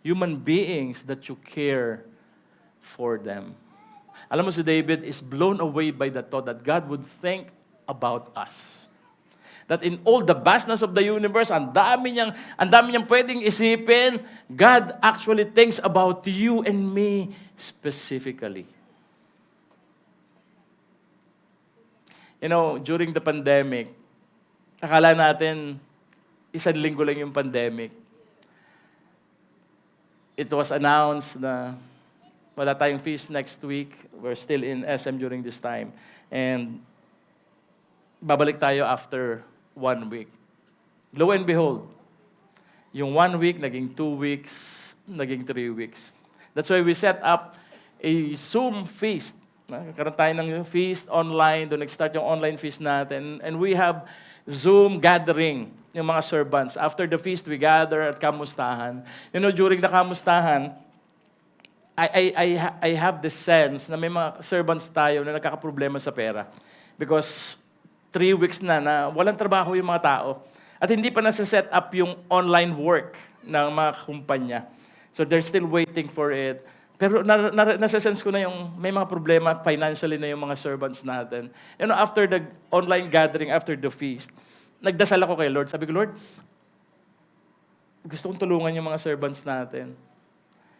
Human beings that you care for them. Alam mo, si David is blown away by the thought that God would think about us. That in all the vastness of the universe, ang dami niyang pwedeng isipin, God actually thinks about you and me specifically. During the pandemic, akala natin isang linggo lang yung pandemic. It was announced na wala tayong feast next week. We're still in SM during this time. And babalik tayo after 1 week. Lo and behold, yung 1 week, naging 2 weeks, naging 3 weeks. That's why we set up a Zoom feast. Nagkaroon tayo ng feast online, doon nag-start yung online feast natin. And we have Zoom gathering, yung mga servants. After the feast, we gather at kamustahan. During the kamustahan, I have this sense na may mga servants tayo na nagkakaproblema sa pera. Because 3 weeks na walang trabaho yung mga tao. At hindi pa nasa-set up yung online work ng mga kumpanya. So they're still waiting for it. Pero nasa-sense ko na yung may mga problema financially na yung mga servants natin. After the online gathering, after the feast, nagdasal ako kay Lord. Sabi ko, Lord, gusto kong tulungan yung mga servants natin.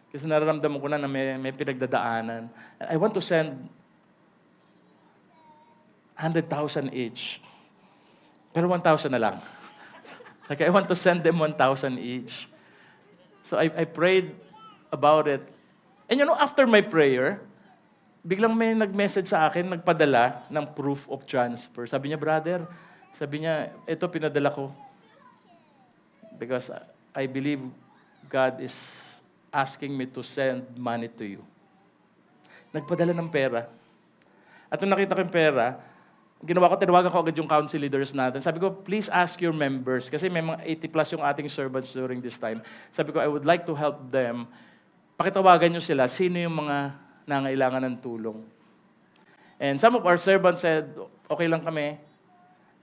Kasi nararamdaman ko na may pinagdadaanan. I want to send 100,000 each. Pero 1,000 na lang. Like, I want to send them 1,000 each. So I prayed about it. And after my prayer, biglang may nag-message sa akin, nagpadala ng proof of transfer. Sabi niya, brother, ito pinadala ko. Because I believe God is asking me to send money to you. Nagpadala ng pera. At nung nakita ko yung pera, tinawagan ko agad yung council leaders natin. Sabi ko, please ask your members. Kasi may mga 80 plus yung ating servants during this time. Sabi ko, I would like to help them. Pakitawagan nyo sila, sino yung mga nangailangan ng tulong. And some of our servants said, okay lang kami.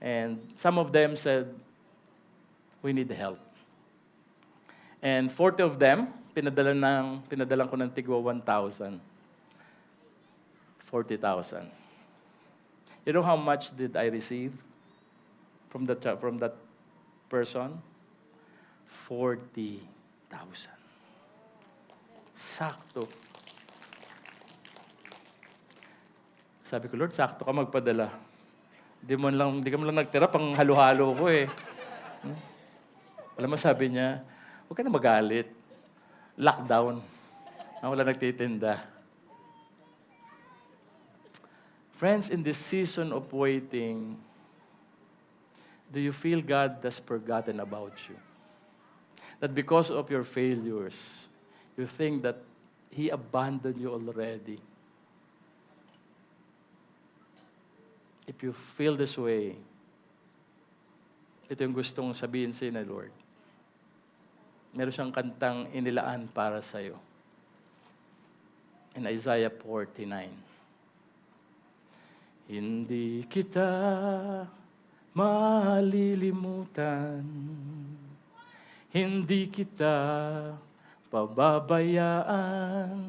And some of them said, we need help. And 40 of them, pinadalan ko ng tigwa 1,000. 40,000. You know how much did I receive from that person? 40,000. Sakto. Sabi ko, Lord, sakto ka magpadala. Di ka mo lang nagtira pang halo-halo ko eh. Alam mo, sabi niya, huwag ka na magalit. Lockdown. Wala nagtitinda. Friends, in this season of waiting, do you feel God has forgotten about you? That because of your failures, you think that He abandoned you already? If you feel this way, ito yung gustong sabihin sa'yo na Lord. Meron siyang kantang inilaan para sa'yo. In Isaiah 49. Hindi kita malilimutan, hindi kita pababayaan,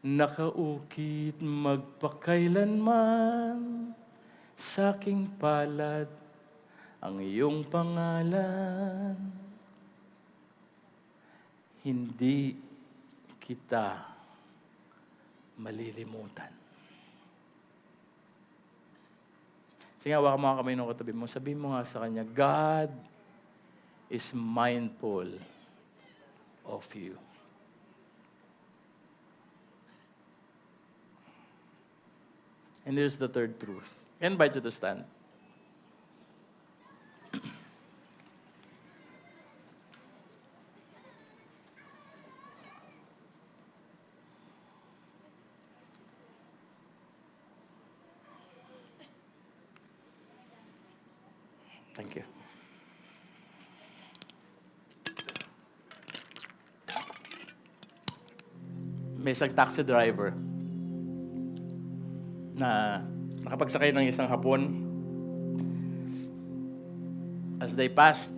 nakaukit magpakailanman, sa aking palad ang iyong pangalan. Hindi kita malilimutan. Sige, hawakan mo ang kamay ng katabi mo. Sabihin mo nga sa kanya, God is mindful of you. And here's the third truth. I invite you to stand. Thank you. May isang taxi driver na nakapagsakay ng isang Hapon. As they passed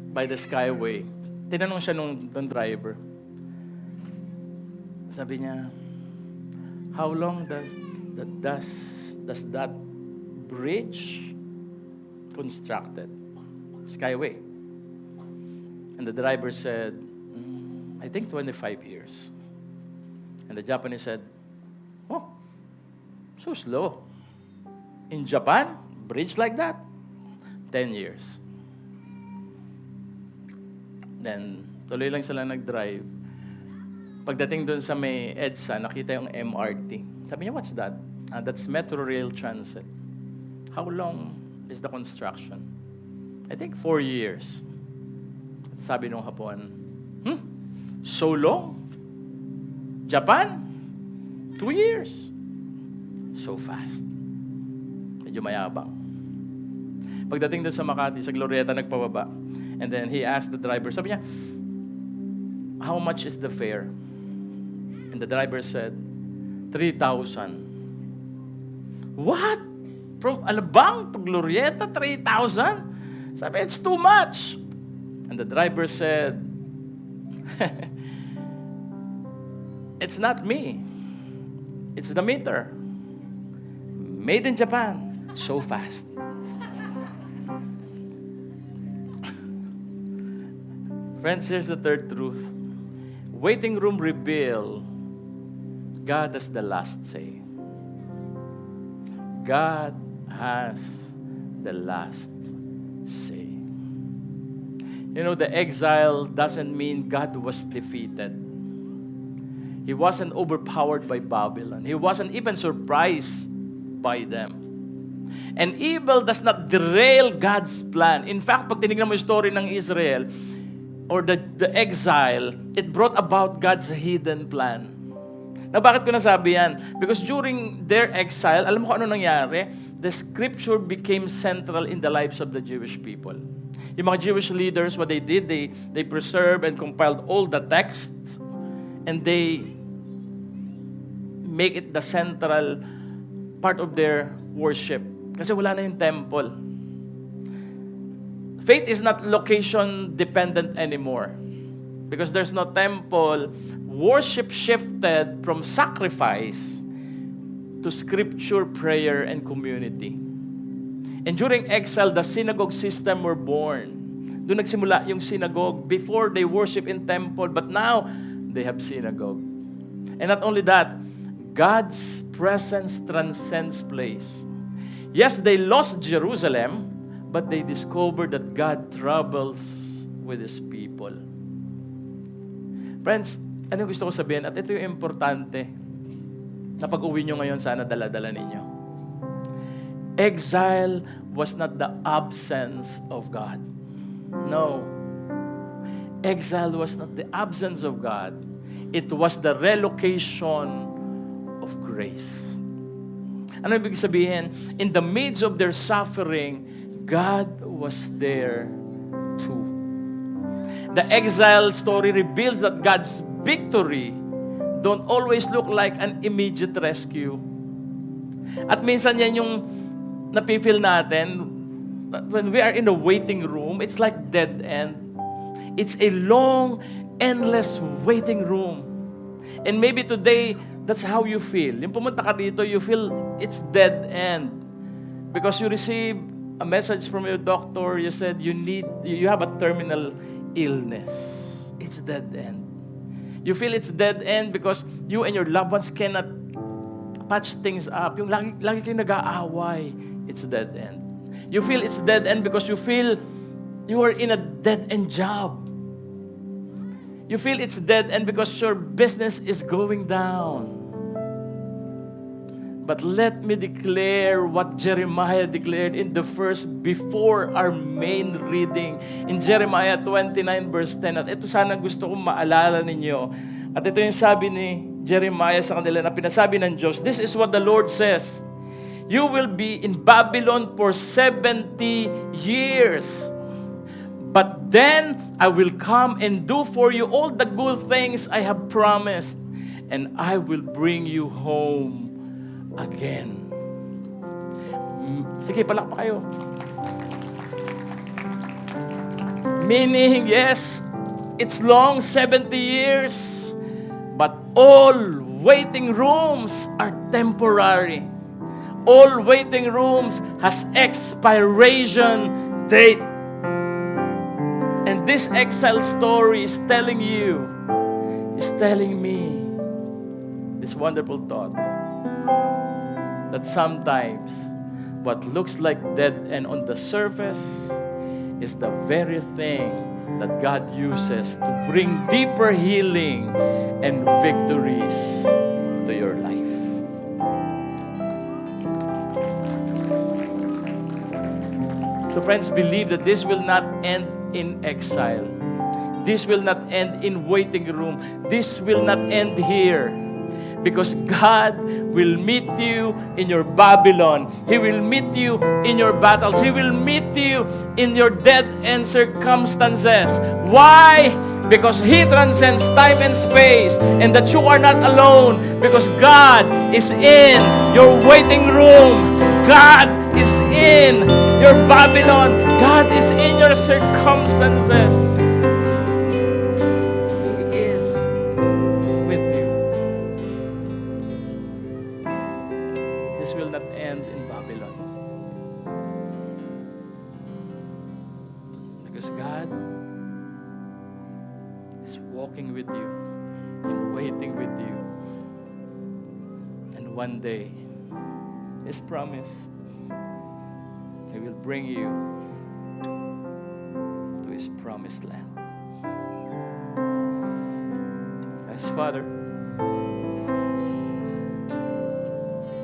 by the Skyway, tinanong siya nung driver. Sabi niya, how long does that bridge constructed? Skyway. And the driver said, I think 25 years. And the Japanese said, oh, so slow. In Japan, bridge like that, 10 years. Then, tuloy lang sila nag-drive. Pagdating doon sa may EDSA, nakita yung MRT. Sabi niya, what's that? That's Metro Rail Transit. How long is the construction? I think 4 years. Sabi nung Hapon, so long? Japan? 2 years. So fast. Medyo mayabang. Pagdating doon sa Makati, sa Glorieta, nagpababa. And then he asked the driver, sabi niya, how much is the fare? And the driver said, 3,000. What? From Alabang to Glorieta, 3,000? Sabi, it's too much. And the driver said, it's not me. It's the meter. Made in Japan. So fast. Friends, here's the third truth. Waiting room reveal God has the last say. God has the last say. You know, the exile doesn't mean God was defeated. He wasn't overpowered by Babylon. He wasn't even surprised by them. And evil does not derail God's plan. In fact, pag tinignan mo yung story ng Israel, or the exile, it brought about God's hidden plan. Na bakit ko nasabi yan? Because during their exile, alam mo kung ano nangyari? The scripture became central in the lives of the Jewish people. Yung mga Jewish leaders, what they did, they preserved and compiled all the texts, and they make it the central part of their worship. Kasi wala na yung temple. Faith is not location-dependent anymore. Because there's no temple, worship shifted from sacrifice to scripture, prayer, and community. And during exile, the synagogue system were born. Doon nagsimula yung synagogue. Before, they worship in temple, but now, they have synagogue. And not only that, God's presence transcends place. Yes, they lost Jerusalem, but they discovered that God travels with His people. Friends, ano gusto ko sabihin? At ito yung importante na pag-uwi nyo ngayon, sana dala-dala ninyo. Exile was not the absence of God. No. Exile was not the absence of God. It was the relocation of grace. Ano ibig sabihin? In the midst of their suffering, God was there too. The exile story reveals that God's victory don't always look like an immediate rescue. At minsan yan yung napifeel natin when we are in a waiting room, it's like dead end. It's a long, endless waiting room. And maybe today, that's how you feel. Yung pumunta ka dito, you feel it's dead end. Because you receive a message from your doctor, you said you have a terminal illness. It's dead end. You feel it's dead end because you and your loved ones cannot patch things up. Yung lagi kayong nag-aaway, it's dead end. You feel it's dead end because you feel you are in a dead end job. You feel it's dead end because your business is going down. But let me declare what Jeremiah declared in the verse before our main reading. In Jeremiah 29 verse 10. At ito sana gusto kong maalala ninyo. At ito yung sabi ni Jeremiah sa kanila na pinasabi ng Diyos. This is what the Lord says. You will be in Babylon for 70 years. But then I will come and do for you all the good things I have promised. And I will bring you home again. Sige, palakpak kayo. Meaning, yes, it's long, 70 years, but all waiting rooms are temporary. All waiting rooms has expiration date. And this exile story is telling you, is telling me this wonderful thought that sometimes what looks like dead end on the surface is the very thing that God uses to bring deeper healing and victories to your life. So friends, believe that this will not end in exile. This will not end in waiting room. This will not end here. Because God will meet you in your Babylon. He will meet you in your battles. He will meet you in your dead-end circumstances. Why? Because He transcends time and space, and that you are not alone, because God is in your waiting room. God is in your Babylon. God is in your circumstances. He is with you. This will not end in Babylon. Because God is walking with you and waiting with you. And one day, His promise, He will bring you to His promised land. As Father,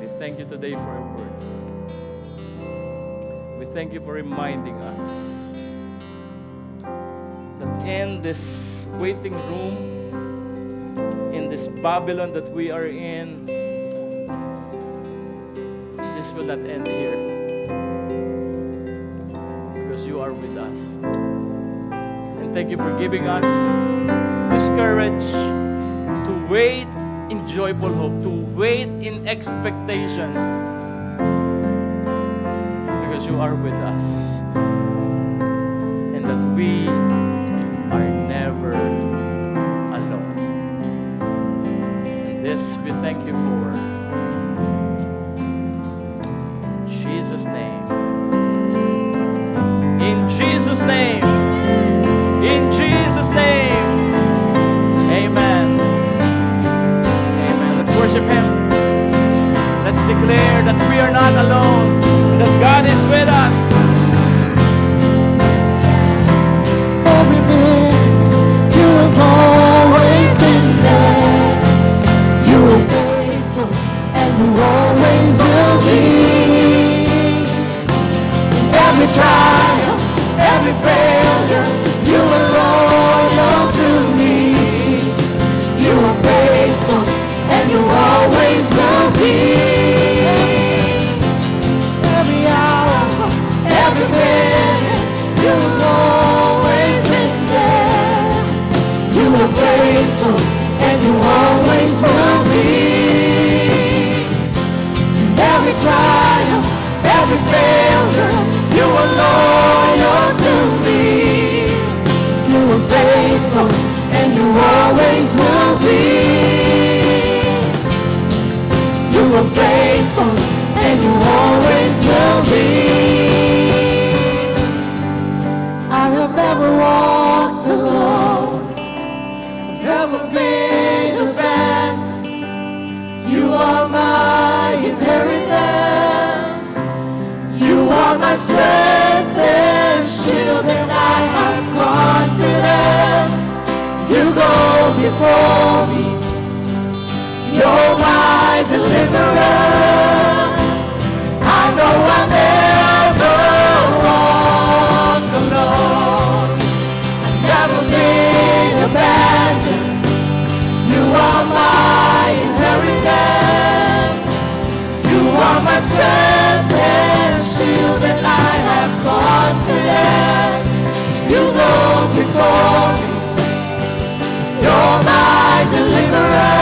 we thank You today for Your words. We thank You for reminding us that in this waiting room, in this Babylon that we are in, this will not end here. Because You are with us. And thank You for giving us this courage to wait in joyful hope, to wait in expectation. Because You are with us. And that we are never alone. And this we thank You for. Jesus' name. In Jesus' name. In Jesus' name. Amen. Amen. Let's worship Him. Let's declare that we are not alone, that God is with us. Every minute You have always been there. You are faithful and You always will be. Every trial, every failure, You are loyal to me. You are faithful and You always will be. Every hour, every minute, You have always been there. You are faithful and You always will be. Every trial, every failure, You are loyal to me. You are faithful and You always will be. You are faithful and You always will be. I have never walked alone, never been abandoned. You are my inheritance. You are my strength and shield, and I have confidence. You go before me. You're my deliverer. I know I'll never walk alone. I've never been abandoned. You are my inheritance. You are my strength and shield, and I have confidence. You go before me. You're my deliverer.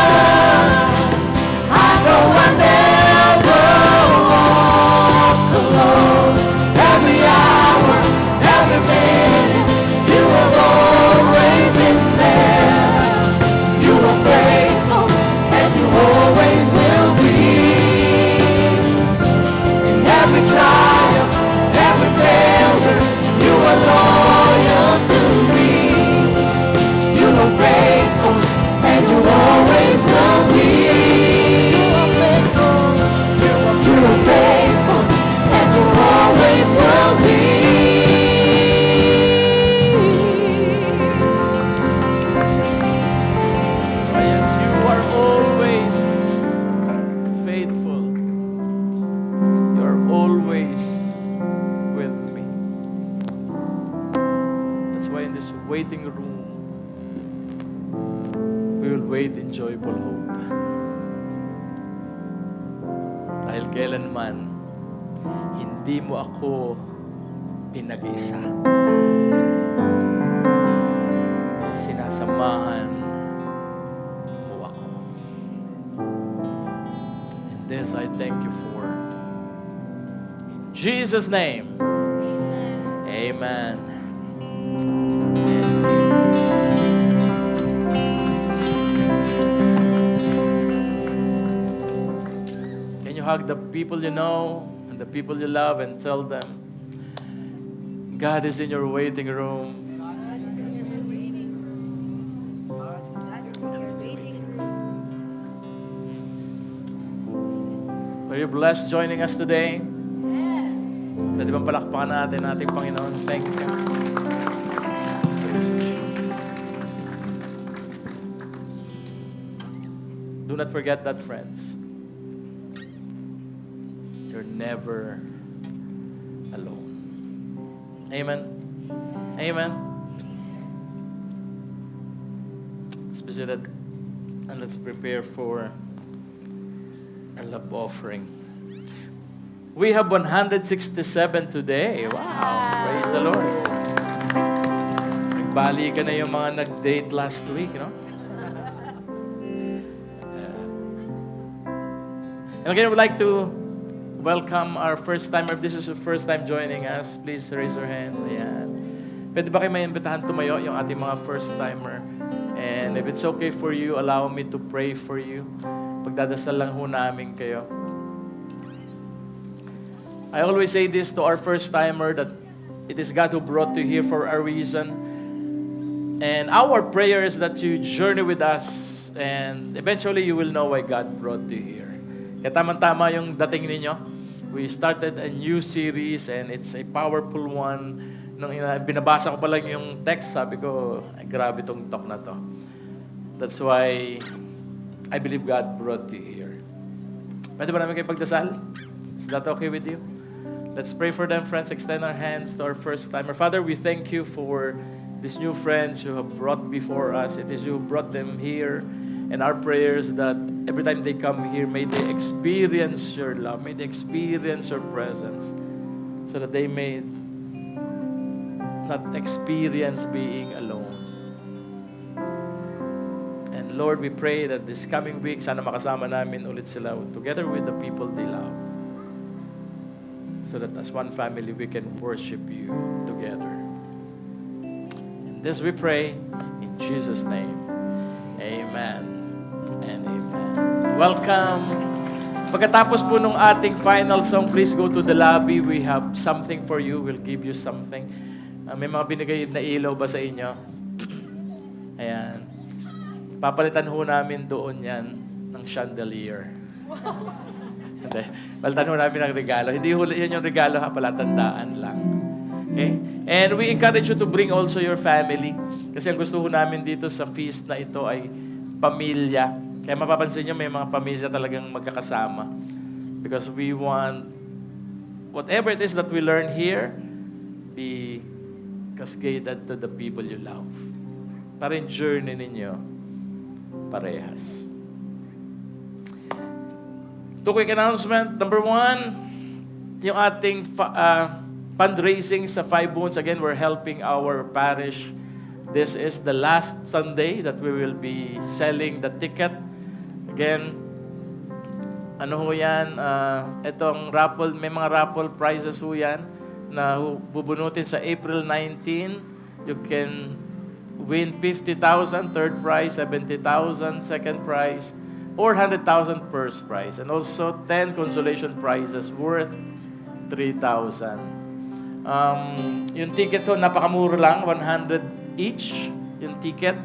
I know I'll never waiting room, we will wait in joyful hope. Dahil kailanman, hindi mo ako pinag-isa. Sinasamahan mo ako. And this I thank you for. In Jesus' name, amen. Can you hug the people you know and the people you love and tell them, God is in your waiting room. Were you blessed joining us today? Yes. Pwede bang palakpakan natin ating Panginoon? Thank you. Do not forget that, friends. You're never alone. Amen. Amen. Let's be seated and let's prepare for our love offering. We have 167 today. Wow. Praise the Lord. Nagbali ka na yung mga nag-date last week, no? And again, I would like to welcome our first timer. If this is your first time joining us, please raise your hands. Ayan. Pwede ba kayo may imbitahan tumayo yung ating mga first timer? And if it's okay for you, allow me to pray for you. Pagdadasal lang ho namin kayo. I always say this to our first timer that it is God who brought you here for a reason. And our prayer is that you journey with us and eventually you will know why God brought you here. Kaya tama-tama yung dating ninyo. We started a new series and it's a powerful one. Nung binabasa ko pa lang yung text, sabi ko, ay, grabe tong talk na to. That's why I believe God brought you here. Pwede ba namin kayo pagdasal? Is that okay with you? Let's pray for them, friends. Extend our hands to our first timer. Father, we thank you for these new friends you have brought before us. It is you who brought them here. And our prayers that every time they come here, may they experience your love. May they experience your presence. So that they may not experience being alone. And Lord, we pray that this coming week, sana makasama namin ulit sila together with the people they love. So that as one family, we can worship you together. And this we pray in Jesus' name. Amen and amen. Welcome. Pagkatapos po nung ating final song, please go to the lobby. We have something for you. We'll give you something. May mga binigay na ilaw ba sa inyo? Ayan. Papalitan ho namin doon yan ng chandelier. Hindi. Palitan ho namin ng regalo. Hindi ho yan yung regalo ha, palatandaan lang. Okay? And we encourage you to bring also your family. Kasi ang gusto ho namin dito sa feast na ito ay pamilya. Kaya mapapansin nyo, may mga pamilya talagang magkakasama. Because we want whatever it is that we learn here, be cascaded to the people you love. Para yung journey ninyo, parehas. Two quick announcement. Number 1, yung ating fundraising sa 5 Bones. Again, we're helping our parish. This is the last Sunday that we will be selling the ticket. Again, ano ho yan? Itong raffle, may mga raffle prizes ho yan na bubunutin sa April 19. You can win 50,000, third prize, 70,000, second prize, or 100,000 first prize. And also 10 consolation prizes worth 3,000. Yung ticket ho, napakamura lang, 100 each, yung ticket.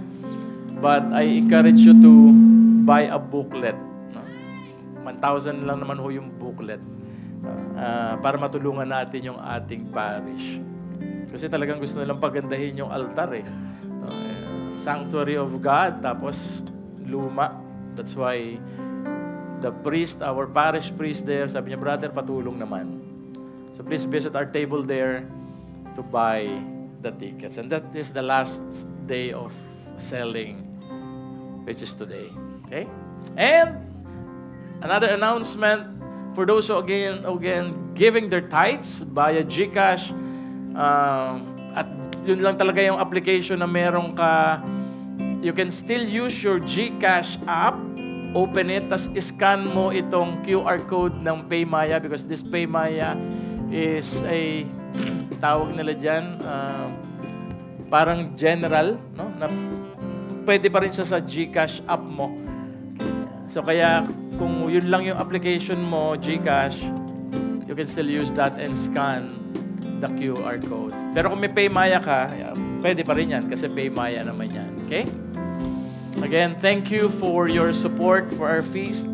But I encourage you to buy a booklet. 1,000 lang naman ho yung booklet. Para matulungan natin yung ating parish. Kasi talagang gusto nilang pagandahin yung altar eh. Sanctuary of God, tapos luma. That's why the priest, our parish priest there, sabi niya, brother, patulong naman. So please visit our table there to buy the tickets. And that is the last day of selling, which is today. Okay? And another announcement for those who again giving their tithes via GCash, at yun lang talaga yung application na meron ka, you can still use your GCash app, open it, tas scan mo itong QR code ng PayMaya because this PayMaya is a tawag nila dyan, parang general, no? Na pwede pa rin siya sa GCash app mo. So kaya kung yun lang yung application mo, GCash, you can still use that and scan the QR code. Pero kung may PayMaya ka, pwede pa rin yan kasi PayMaya naman yan. Okay? Again, thank you for your support for our feast.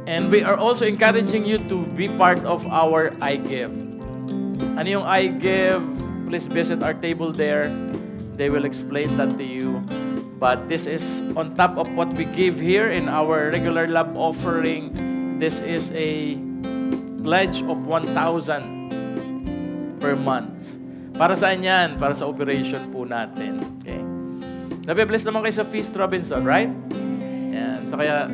And we are also encouraging you to be part of our iGive. Ano yung iGive? Please visit our table there. They will explain that to you. But this is on top of what we give here in our regular love offering. This is a pledge of 1,000 per month. Para saan yan? Para sa operation po natin. Okay? Nabibless naman kayo sa Feast Robinson, right? Yan. So kaya,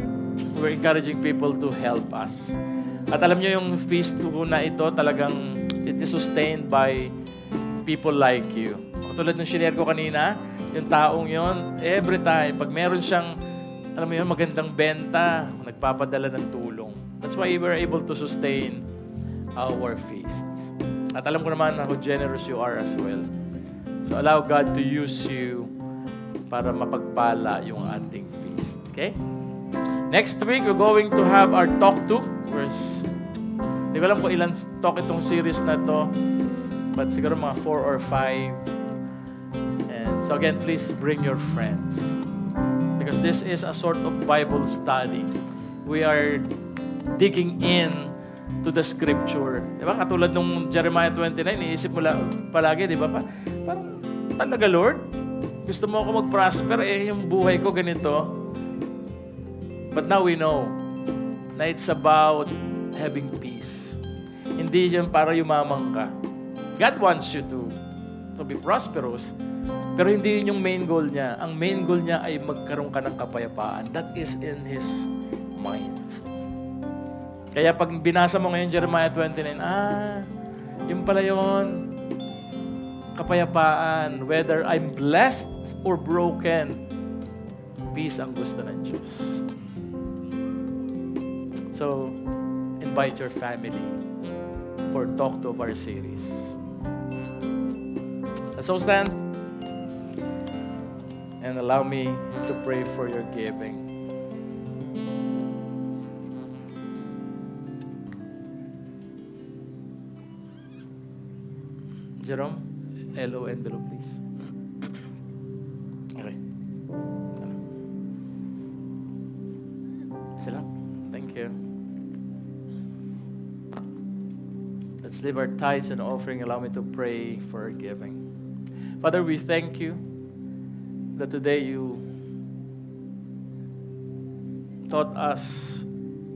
we're encouraging people to help us. At alam nyo yung feast po na ito, talagang it is sustained by people like you. Katulad ng shinare ko kanina, yung taong yon, every time, pag meron siyang, alam mo yun, magandang benta, nagpapadala ng tulong. That's why we're able to sustain our feasts. At alam ko naman how generous you are as well. So allow God to use you para mapagpala yung ating feast. Okay? Next week, we're going to have our Talk To. Hindi ko alam kung ilan talk itong series na to, but siguro mga 4 or 5. And so again, please bring your friends. Because this is a sort of Bible study. We are digging in to the scripture. Diba? Katulad nung Jeremiah 29, iisip mo palagi, di ba? Parang talaga, Lord, gusto mo ako mag-prosper, yung buhay ko ganito. But now we know na it's about having peace. Hindi yan para yumamang ka. God wants you to be prosperous, pero hindi yun yung main goal niya. Ang main goal niya ay magkaroon ka ng kapayapaan. That is in His mind. Kaya pag binasa mo ngayon Jeremiah 29, yun pala yun. Kapayapaan. Whether I'm blessed or broken, peace ang gusto ng Diyos. So, invite your family for Talk To of our series. Let's all stand and allow me to pray for your giving. Jerome, LO envelope, please. Okay. Sila. Thank you. Let's leave our tithes and offering. Allow me to pray for our giving. Father, we thank you that today you taught us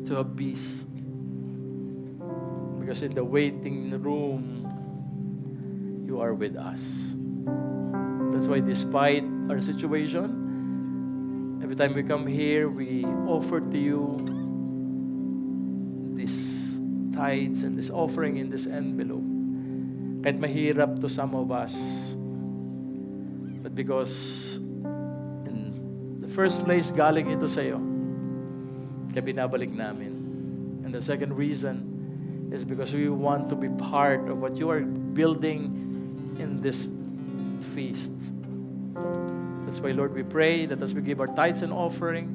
to have peace. Because in the waiting room, you are with us. That's why despite our situation, every time we come here, we offer to you this tithes and this offering in this envelope. Kahit mahirap to some of us, but because in the first place, galing ito sa'yo, kaya binabalik namin. And the second reason is because we want to be part of what you are building in this feast. That's why, Lord, we pray that as we give our tithes and offering,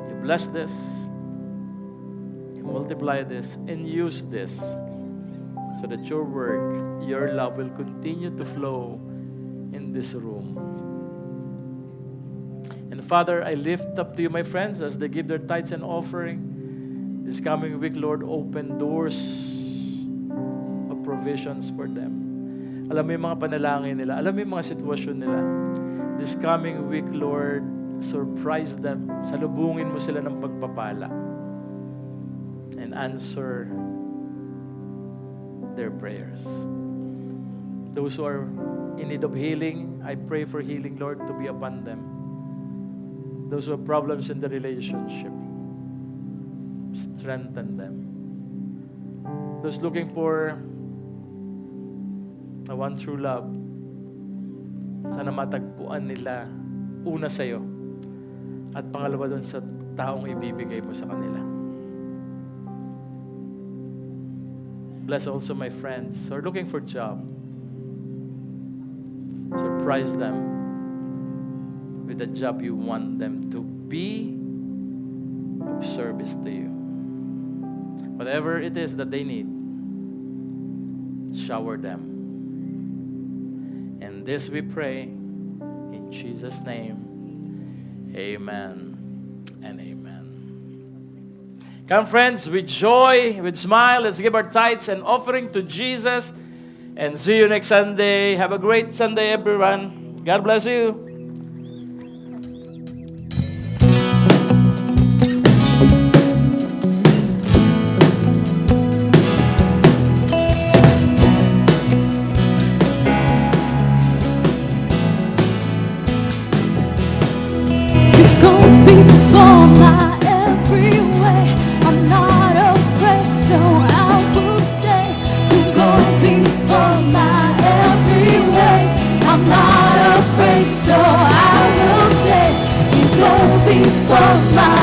you bless this, you multiply this, and use this so that your work, your love will continue to flow in this room. And Father, I lift up to you my friends as they give their tithes and offering. This coming week, Lord, open doors of provisions for them. Alam mo yung mga panalangin nila. Alam mo yung mga sitwasyon nila. This coming week, Lord, surprise them. Salubungin mo sila ng pagpapala. And answer their prayers. Those who are in need of healing, I pray for healing, Lord, to be upon them. Those who have problems in the relationship, strengthen them. Those looking for a one true love, sana matagpuan nila una sa'yo at pangalawa doon sa taong ibibigay mo sa kanila. Bless also my friends who are looking for job. Surprise them with the job you want them to be of service to you. Whatever it is that they need, shower them. And this we pray in Jesus' name. Amen and amen. Come, friends, with joy, with smile, let's give our tithes and offering to Jesus. And see you next Sunday. Have a great Sunday, everyone. God bless you. You go before my every way. I'm not afraid, so I will say, you go before my every way. I'm not afraid, so I will say, you go before my